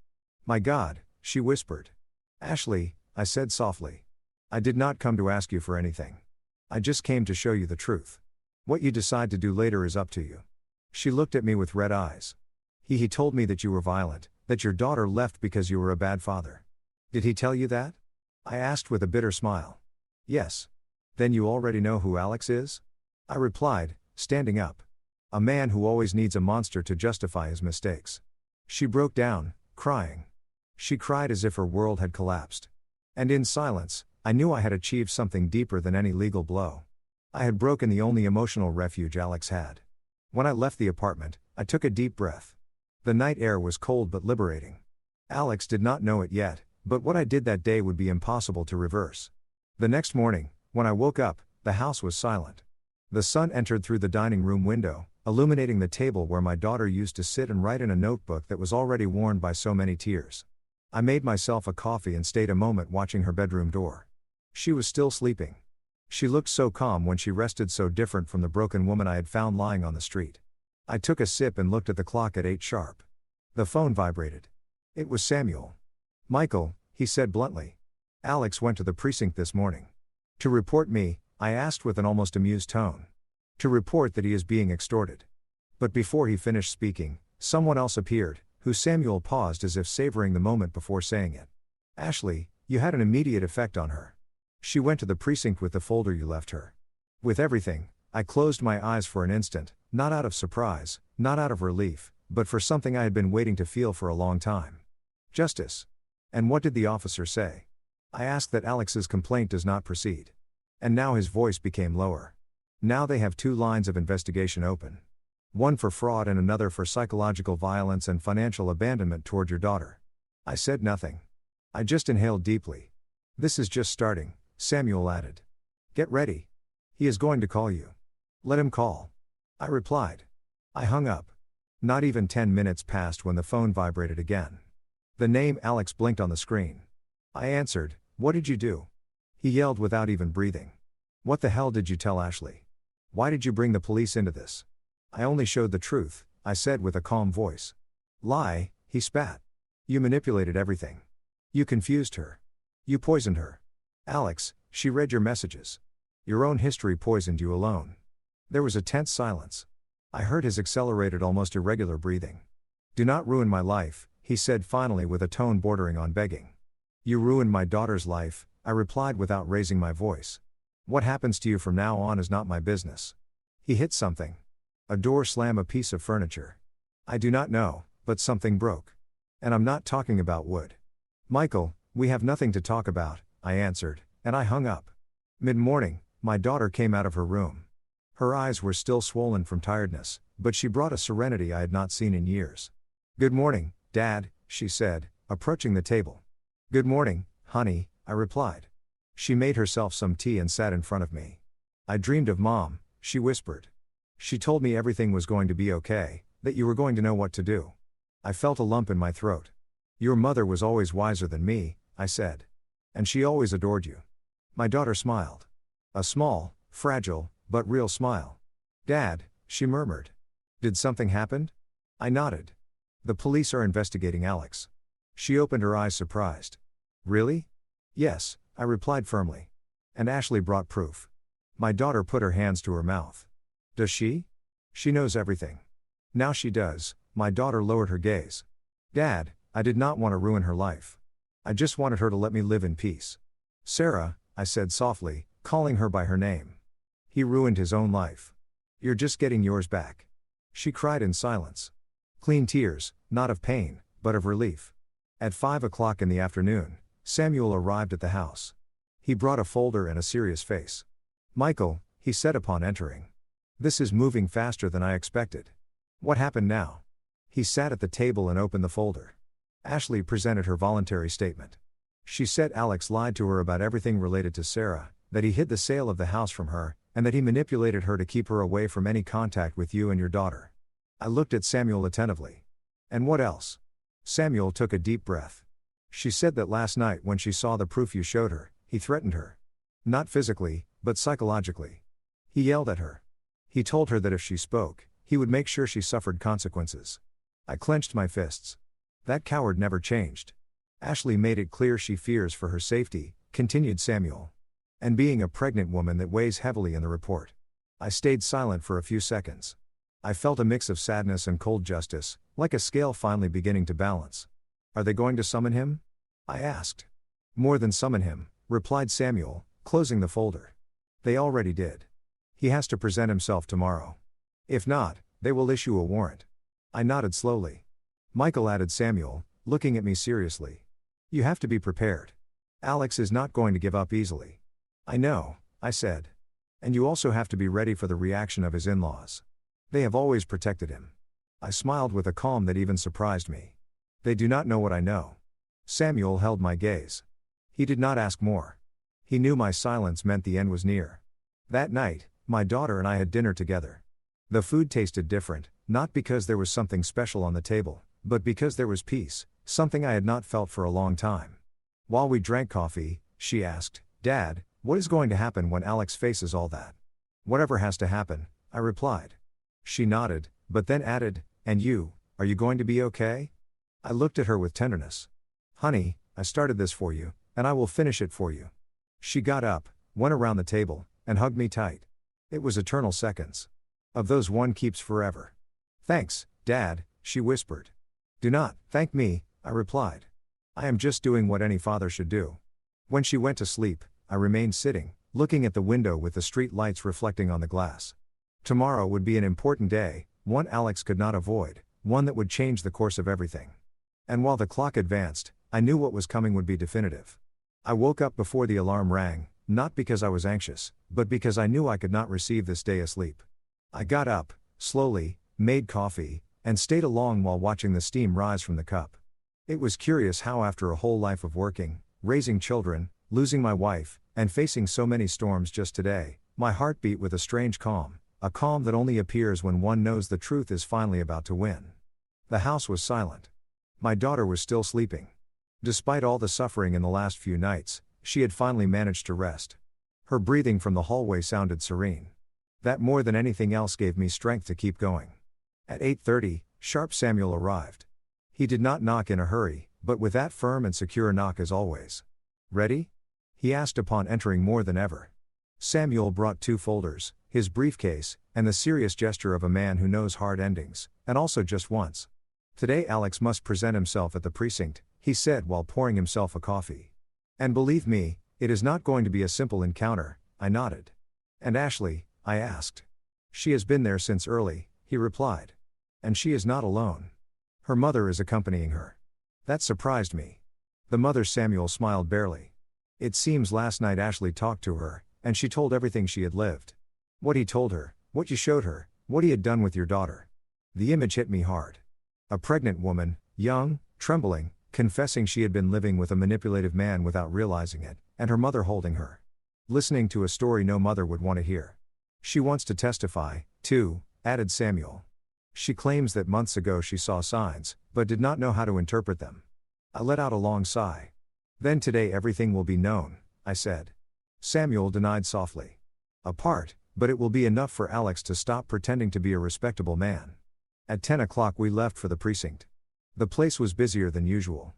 My God, she whispered. Ashley, I said softly. I did not come to ask you for anything. I just came to show you the truth. What you decide to do later is up to you. She looked at me with red eyes. He told me that you were violent, that your daughter left because you were a bad father. Did he tell you that? I asked with a bitter smile. Yes. Then you already know who Alex is? I replied, standing up. A man who always needs a monster to justify his mistakes. She broke down, crying. She cried as if her world had collapsed. And in silence, I knew I had achieved something deeper than any legal blow. I had broken the only emotional refuge Alex had. When I left the apartment, I took a deep breath. The night air was cold but liberating. Alex did not know it yet, but what I did that day would be impossible to reverse. The next morning, when I woke up, the house was silent. The sun entered through the dining room window, illuminating the table where my daughter used to sit and write in a notebook that was already worn by so many tears. I made myself a coffee and stayed a moment watching her bedroom door. She was still sleeping. She looked so calm when she rested, so different from the broken woman I had found lying on the street. I took a sip and looked at the clock at 8 sharp. The phone vibrated. It was Samuel. "Michael," he said bluntly. "Alex went to the precinct this morning." "To report me?" I asked with an almost amused tone. "To report that he is being extorted." But before he finished speaking, someone else appeared, who Samuel paused as if savoring the moment before saying it. "Ashley, you had an immediate effect on her. She went to the precinct with the folder you left her." With everything, I closed my eyes for an instant, not out of surprise, not out of relief, but for something I had been waiting to feel for a long time. "Justice. And what did the officer say?" "I asked that Alex's complaint does not proceed." And now his voice became lower. "Now they have 2 lines of investigation open. One for fraud and another for psychological violence and financial abandonment toward your daughter." I said nothing. I just inhaled deeply. "This is just starting," Samuel added. "Get ready. He is going to call you." "Let him call," I replied. I hung up. Not even 10 minutes passed when the phone vibrated again. The name Alex blinked on the screen. I answered. "What did you do?" He yelled without even breathing. "What the hell did you tell Ashley? Why did you bring the police into this?" "I only showed the truth," I said with a calm voice. "Lie," he spat. "You manipulated everything. You confused her. You poisoned her. Alex, she read your messages. Your own history poisoned you alone." There was a tense silence. I heard his accelerated, almost irregular breathing. "Do not ruin my life," he said finally with a tone bordering on begging. "You ruined my daughter's life," I replied without raising my voice. "What happens to you from now on is not my business." He hit something. A door slammed, a piece of furniture. I do not know, but something broke. And I'm not talking about wood. "Michael, we have nothing to talk about," I answered, and I hung up. Mid-morning, my daughter came out of her room. Her eyes were still swollen from tiredness, but she brought a serenity I had not seen in years. "Good morning, Dad," she said, approaching the table. "Good morning, honey," I replied. She made herself some tea and sat in front of me. "I dreamed of Mom," she whispered. "She told me everything was going to be okay, that you were going to know what to do." I felt a lump in my throat. "Your mother was always wiser than me," I said. "And she always adored you." My daughter smiled. A small, fragile, but real smile. "Dad," she murmured. "Did something happen?" I nodded. "The police are investigating Alex." She opened her eyes surprised. "Really?" "Yes," I replied firmly. "And Ashley brought proof." My daughter put her hands to her mouth. "Does she?" "She knows everything." "Now she does." My daughter lowered her gaze. "Dad, I did not want to ruin her life. I just wanted her to let me live in peace." "Sarah," I said softly, calling her by her name. "He ruined his own life. You're just getting yours back." She cried in silence. Clean tears, not of pain, but of relief. At 5 o'clock in the afternoon, Samuel arrived at the house. He brought a folder and a serious face. "Michael," he said upon entering. "This is moving faster than I expected. What happened now?" He sat at the table and opened the folder. Ashley presented her voluntary statement. She said Alex lied to her about everything related to Sarah, that he hid the sale of the house from her, and that he manipulated her to keep her away from any contact with you and your daughter. I looked at Samuel attentively. "And what else?" Samuel took a deep breath. "She said that last night when she saw the proof you showed her, he threatened her. Not physically, but psychologically. He yelled at her. He told her that if she spoke, he would make sure she suffered consequences." I clenched my fists. "That coward never changed. Ashley made it clear she fears for her safety," continued Samuel. "And being a pregnant woman, that weighs heavily in the report." I stayed silent for a few seconds. I felt a mix of sadness and cold justice, like a scale finally beginning to balance. "Are they going to summon him?" I asked. "More than summon him," replied Samuel, closing the folder. "They already did. He has to present himself tomorrow. If not, they will issue a warrant." I nodded slowly. "Michael," added Samuel, looking at me seriously. "You have to be prepared. Alex is not going to give up easily." "I know," I said. "And you also have to be ready for the reaction of his in-laws. They have always protected him." I smiled with a calm that even surprised me. "They do not know what I know." Samuel held my gaze. He did not ask more. He knew my silence meant the end was near. That night, My daughter and I had dinner together. The food tasted different, not because there was something special on the table, but because there was peace, something I had not felt for a long time. While we drank coffee, she asked, "Dad, what is going to happen when Alex faces all that?" "Whatever has to happen," I replied. She nodded, but then added, "And you, are you going to be okay?" I looked at her with tenderness. "Honey, I started this for you, and I will finish it for you." She got up, went around the table, and hugged me tight. It was eternal seconds. Of those one keeps forever. "Thanks, Dad," she whispered. "Do not thank me," I replied. "I am just doing what any father should do." When she went to sleep, I remained sitting, looking at the window with the street lights reflecting on the glass. Tomorrow would be an important day, one Alex could not avoid, one that would change the course of everything. And while the clock advanced, I knew what was coming would be definitive. I woke up before the alarm rang, not because I was anxious, but because I knew I could not receive this day asleep. I got up, slowly, made coffee, and stayed along while watching the steam rise from the cup. It was curious how after a whole life of working, raising children, losing my wife, and facing so many storms just today, my heart beat with a strange calm, a calm that only appears when one knows the truth is finally about to win. The house was silent. My daughter was still sleeping. Despite all the suffering in the last few nights, she had finally managed to rest. Her breathing from the hallway sounded serene. That more than anything else gave me strength to keep going. At 8:30, sharp Samuel arrived. He did not knock in a hurry, but with that firm and secure knock as always. "Ready?" he asked upon entering more than ever. Samuel brought 2 folders, his briefcase, and the serious gesture of a man who knows hard endings, and also just once. "Today Alex must present himself at the precinct," he said while pouring himself a coffee. "And believe me, it is not going to be a simple encounter," I nodded. "And Ashley?" I asked. "She has been there since early," he replied. "And she is not alone. Her mother is accompanying her." That surprised me. The mother Samuel smiled barely. "It seems last night Ashley talked to her, and she told everything she had lived. What he told her, what you showed her, what he had done with your daughter." The image hit me hard. A pregnant woman, young, trembling, confessing she had been living with a manipulative man without realizing it, and her mother holding her. Listening to a story no mother would want to hear. "She wants to testify, too," added Samuel. "She claims that months ago she saw signs, but did not know how to interpret them." I let out a long sigh. "Then today everything will be known," I said. Samuel denied softly. "A part, but it will be enough for Alex to stop pretending to be a respectable man." At 10 o'clock we left for the precinct. The place was busier than usual.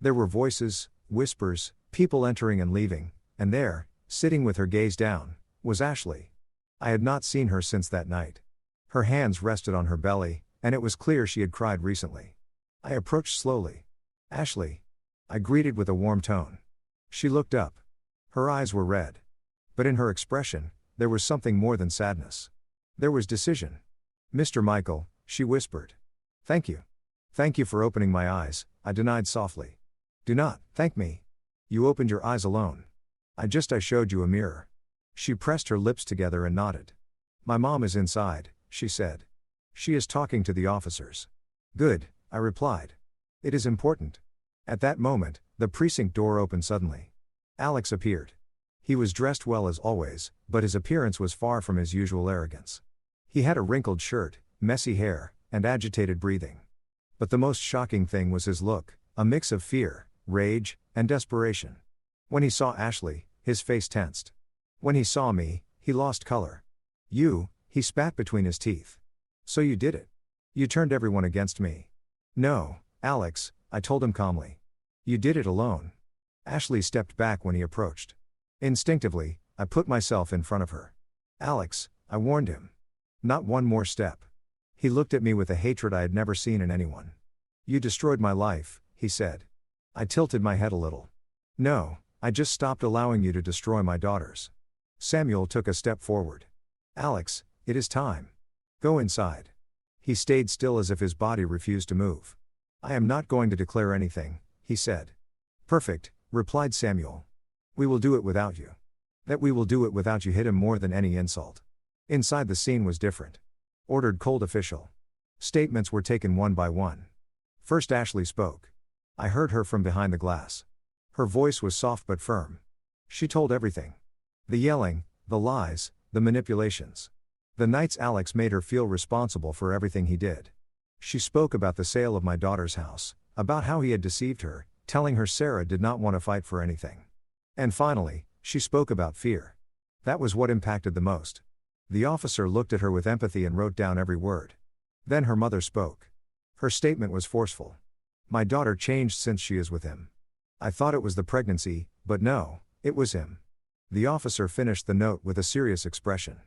There were voices, whispers, people entering and leaving, and there, sitting with her gaze down, was Ashley. I had not seen her since that night. Her hands rested on her belly, and it was clear she had cried recently. I approached slowly. "Ashley," I greeted with a warm tone. She looked up. Her eyes were red. But in her expression, there was something more than sadness. There was decision. "Mr. Michael," she whispered. "Thank you. Thank you for opening my eyes," I denied softly. "Do not thank me. You opened your eyes alone. I showed you a mirror." She pressed her lips together and nodded. "My mom is inside," she said. "She is talking to the officers." "Good," I replied. "It is important." At that moment, the precinct door opened suddenly. Alex appeared. He was dressed well as always, but his appearance was far from his usual arrogance. He had a wrinkled shirt, messy hair, and agitated breathing. But the most shocking thing was his look, a mix of fear, rage, and desperation. When he saw Ashley, his face tensed. When he saw me, he lost color. "You," he spat between his teeth. "So you did it. You turned everyone against me." "No, Alex," I told him calmly. "You did it alone." Ashley stepped back when he approached. Instinctively, I put myself in front of her. "Alex," I warned him. "Not one more step." He looked at me with a hatred I had never seen in anyone. "You destroyed my life," he said. I tilted my head a little. "No, I just stopped allowing you to destroy my daughters." Samuel took a step forward. "Alex, it is time. Go inside." He stayed still as if his body refused to move. "I am not going to declare anything," he said. "Perfect," replied Samuel. "We will do it without you." That "we will do it without you" hit him more than any insult. Inside the scene was different. Ordered cold official. Statements were taken one by one. First Ashley spoke. I heard her from behind the glass. Her voice was soft but firm. She told everything. The yelling, the lies, The manipulations. The nights Alex made her feel responsible for everything he did. She spoke about the sale of my daughter's house, about how he had deceived her, telling her Sarah did not want to fight for anything. And finally, she spoke about fear. That was what impacted the most. The officer looked at her with empathy and wrote down every word. Then her mother spoke. Her statement was forceful. My daughter changed since she is with him. I thought it was the pregnancy, but no, it was him. The officer finished the note with a serious expression.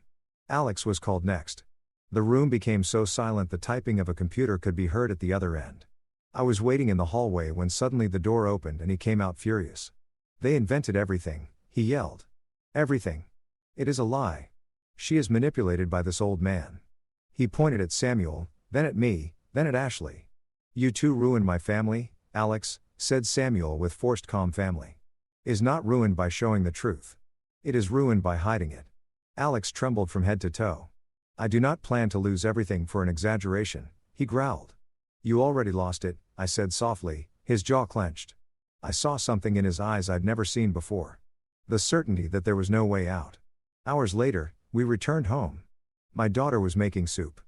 Alex was called next. The room became so silent the typing of a computer could be heard at the other end. I was waiting in the hallway when suddenly the door opened and he came out furious. They invented everything, he yelled. Everything. It is a lie. She is manipulated by this old man. He pointed at Samuel, then at me, then at Ashley. You two ruined my family, Alex, said Samuel with forced calm. Family is not ruined by showing the truth. It is ruined by hiding it. Alex trembled from head to toe. I do not plan to lose everything for an exaggeration, he growled. You already lost it, I said softly, his jaw clenched. I saw something in his eyes I'd never seen before. The certainty that there was no way out. Hours later, we returned home. My daughter was making soup.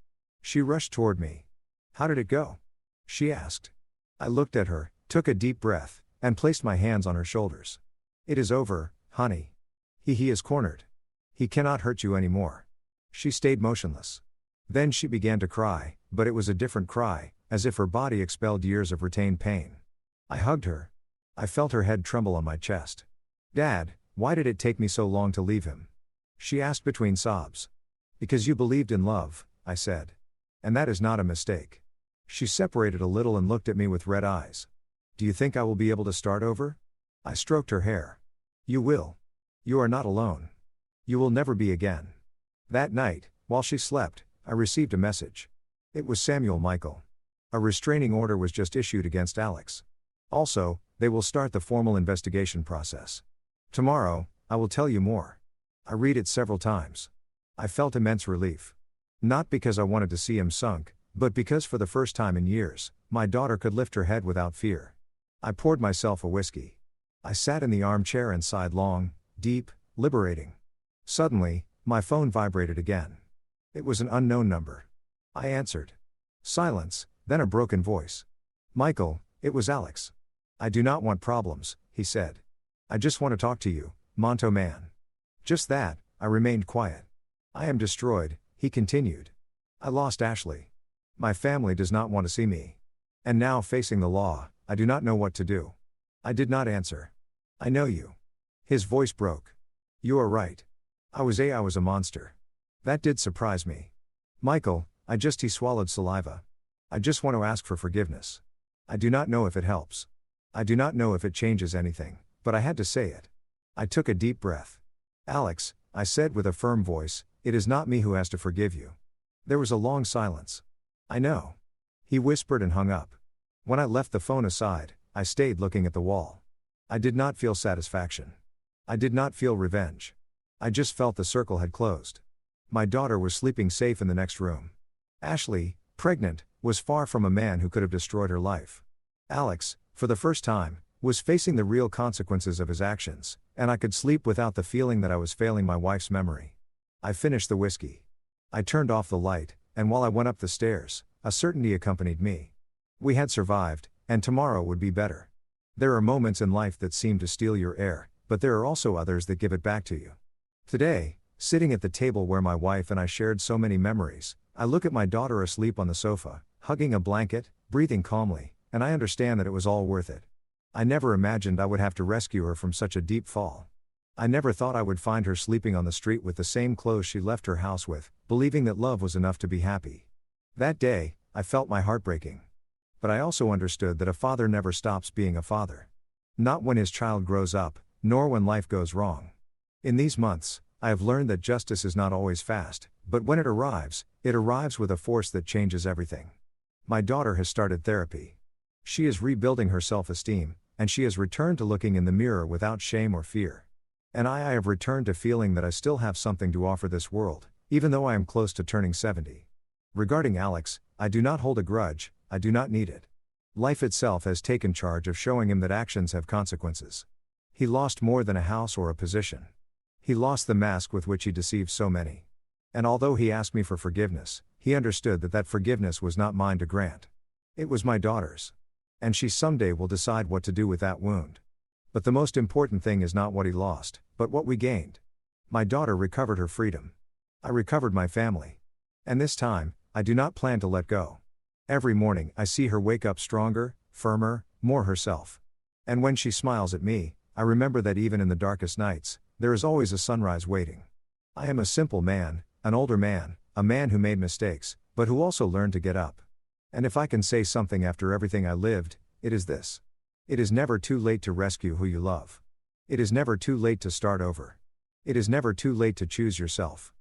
She rushed toward me. How did it go? She asked. I looked at her, took a deep breath, and placed my hands on her shoulders. It is over, honey. He is cornered. He cannot hurt you anymore. She stayed motionless. Then she began to cry, but it was a different cry, as if her body expelled years of retained pain. I hugged her. I felt her head tremble on my chest. Dad, why did it take me so long to leave him? She asked between sobs. Because you believed in love, I said. And that is not a mistake. She separated a little and looked at me with red eyes. Do you think I will be able to start over? I stroked her hair. You will. You are not alone. You will never be again. That night, while she slept, I received a message. It was Samuel Michael. A restraining order was just issued against Alex. Also, they will start the formal investigation process. Tomorrow, I will tell you more. I read it several times. I felt immense relief. Not because I wanted to see him sunk, but because for the first time in years, my daughter could lift her head without fear. I poured myself a whiskey. I sat in the armchair and sighed long, deep, liberating. Suddenly, my phone vibrated again. It was an unknown number. I answered. Silence, then a broken voice. Michael, it was Alex. I do not want problems, he said. I just want to talk to you, Monto man. Just that, I remained quiet. I am destroyed, he continued. I lost Ashley. My family does not want to see me. And now facing the law, I do not know what to do. I did not answer. I know you. His voice broke. You are right. I was a monster. That did surprise me. Michael, he swallowed saliva. I just want to ask for forgiveness. I do not know if it helps. I do not know if it changes anything, but I had to say it. I took a deep breath. Alex, I said with a firm voice, it is not me who has to forgive you. There was a long silence. I know. He whispered and hung up. When I left the phone aside, I stayed looking at the wall. I did not feel satisfaction. I did not feel revenge. I just felt the circle had closed. My daughter was sleeping safe in the next room. Ashley, pregnant, was far from a man who could have destroyed her life. Alex, for the first time, was facing the real consequences of his actions, and I could sleep without the feeling that I was failing my wife's memory. I finished the whiskey. I turned off the light, and while I went up the stairs, a certainty accompanied me. We had survived, and tomorrow would be better. There are moments in life that seem to steal your air, but there are also others that give it back to you. Today, sitting at the table where my wife and I shared so many memories, I look at my daughter asleep on the sofa, hugging a blanket, breathing calmly, and I understand that it was all worth it. I never imagined I would have to rescue her from such a deep fall. I never thought I would find her sleeping on the street with the same clothes she left her house with, believing that love was enough to be happy. That day, I felt my heart breaking. But I also understood that a father never stops being a father. Not when his child grows up, nor when life goes wrong. In these months, I have learned that justice is not always fast, but when it arrives with a force that changes everything. My daughter has started therapy. She is rebuilding her self-esteem, and she has returned to looking in the mirror without shame or fear. And I have returned to feeling that I still have something to offer this world, even though I am close to turning 70. Regarding Alex, I do not hold a grudge, I do not need it. Life itself has taken charge of showing him that actions have consequences. He lost more than a house or a position. He lost the mask with which he deceived so many. And although he asked me for forgiveness, he understood that that forgiveness was not mine to grant. It was my daughter's. And she someday will decide what to do with that wound. But the most important thing is not what he lost, but what we gained. My daughter recovered her freedom. I recovered my family. And this time, I do not plan to let go. Every morning I see her wake up stronger, firmer, more herself. And when she smiles at me, I remember that even in the darkest nights, there is always a sunrise waiting. I am a simple man, an older man, a man who made mistakes, but who also learned to get up. And if I can say something after everything I lived, it is this. It is never too late to rescue who you love. It is never too late to start over. It is never too late to choose yourself.